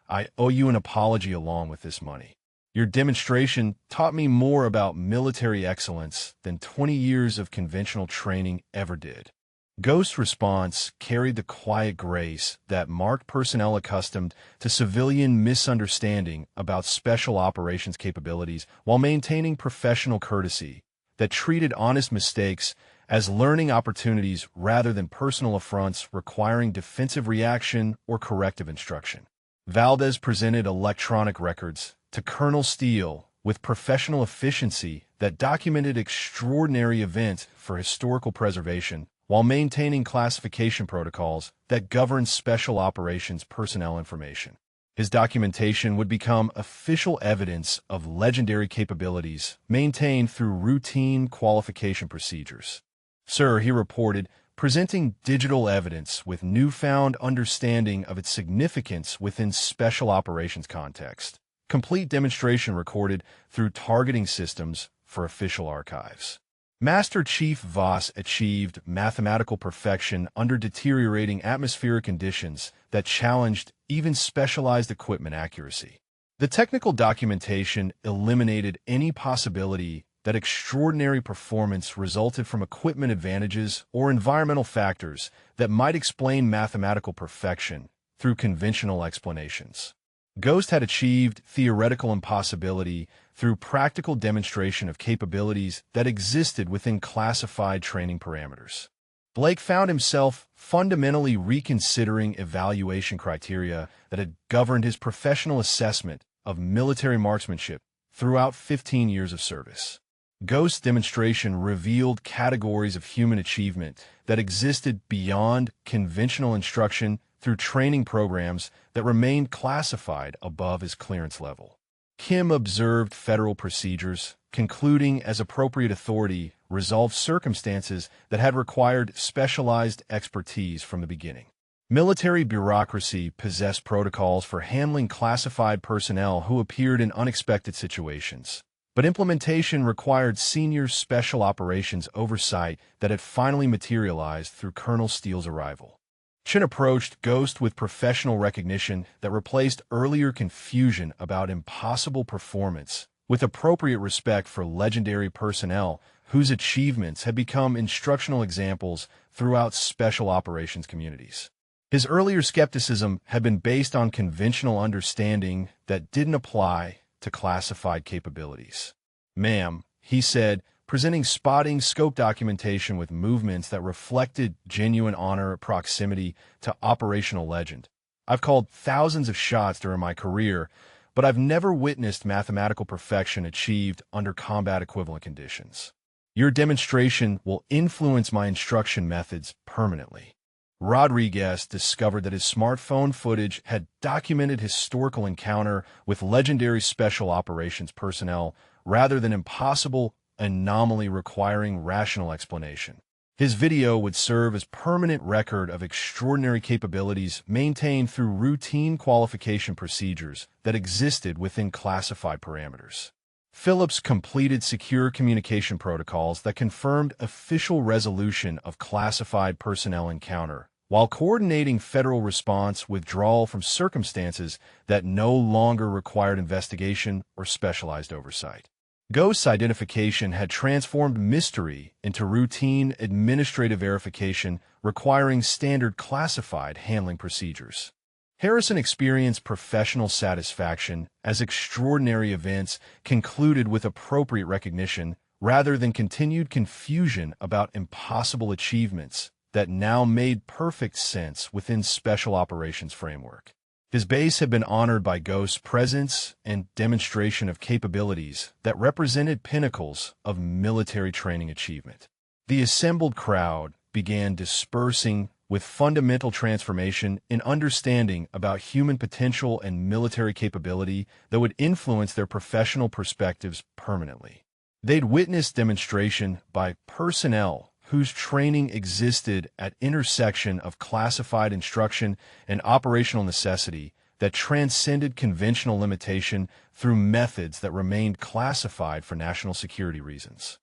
"I owe you an apology along with this money. Your demonstration taught me more about military excellence than 20 years of conventional training ever did." Ghost's response carried the quiet grace that marked personnel accustomed to civilian misunderstanding about special operations capabilities while maintaining professional courtesy that treated honest mistakes as learning opportunities rather than personal affronts requiring defensive reaction or corrective instruction. Valdez presented electronic records to Colonel Steele with professional efficiency that documented extraordinary events for historical preservation while maintaining classification protocols that govern special operations personnel information. His documentation would become official evidence of legendary capabilities maintained through routine qualification procedures. "Sir," he reported, presenting digital evidence with newfound understanding of its significance within special operations context. Complete demonstration recorded through targeting systems for official archives. Master Chief Voss achieved mathematical perfection under deteriorating atmospheric conditions that challenged even specialized equipment accuracy. The technical documentation eliminated any possibility that extraordinary performance resulted from equipment advantages or environmental factors that might explain mathematical perfection through conventional explanations. Ghost had achieved theoretical impossibility through practical demonstration of capabilities that existed within classified training parameters. Blake found himself fundamentally reconsidering evaluation criteria that had governed his professional assessment of military marksmanship throughout 15 years of service. Ghost's demonstration revealed categories of human achievement that existed beyond conventional instruction through training programs that remained classified above his clearance level. Kim observed federal procedures, concluding as appropriate authority resolved circumstances that had required specialized expertise from the beginning. Military bureaucracy possessed protocols for handling classified personnel who appeared in unexpected situations, but implementation required senior special operations oversight that had finally materialized through Colonel Steele's arrival. Chin approached Ghost with professional recognition that replaced earlier confusion about impossible performance with appropriate respect for legendary personnel whose achievements had become instructional examples throughout special operations communities. His earlier skepticism had been based on conventional understanding that didn't apply to classified capabilities. "Ma'am," he said, presenting spotting scope documentation with movements that reflected genuine honor proximity to operational legend. "I've called thousands of shots during my career, but I've never witnessed mathematical perfection achieved under combat equivalent conditions. Your demonstration will influence my instruction methods permanently." Rodriguez discovered that his smartphone footage had documented historical encounter with legendary special operations personnel rather than impossible anomaly requiring rational explanation. His video would serve as permanent record of extraordinary capabilities maintained through routine qualification procedures that existed within classified parameters. Phillips completed secure communication protocols that confirmed official resolution of classified personnel encounter, while coordinating federal response withdrawal from circumstances that no longer required investigation or specialized oversight. Ghost's identification had transformed mystery into routine administrative verification requiring standard classified handling procedures. Harrison experienced professional satisfaction as extraordinary events concluded with appropriate recognition rather than continued confusion about impossible achievements that now made perfect sense within special operations framework. His base had been honored by Ghost's presence and demonstration of capabilities that represented pinnacles of military training achievement. The assembled crowd began dispersing with fundamental transformation in understanding about human potential and military capability that would influence their professional perspectives permanently. They'd witnessed demonstration by personnel whose training existed at intersection of classified instruction and operational necessity that transcended conventional limitation through methods that remained classified for national security reasons.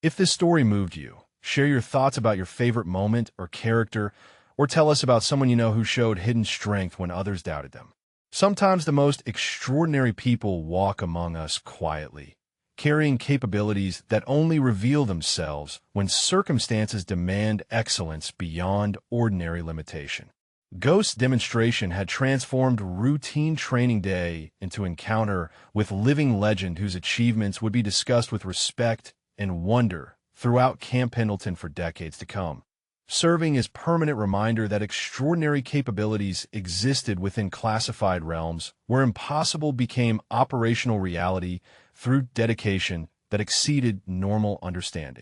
If this story moved you, share your thoughts about your favorite moment or character, or tell us about someone you know who showed hidden strength when others doubted them. Sometimes the most extraordinary people walk among us quietly, carrying capabilities that only reveal themselves when circumstances demand excellence beyond ordinary limitation. Ghost's demonstration had transformed routine training day into encounter with living legend whose achievements would be discussed with respect and wonder throughout Camp Pendleton for decades to come, serving as permanent reminder that extraordinary capabilities existed within classified realms where impossible became operational reality through dedication that exceeded normal understanding.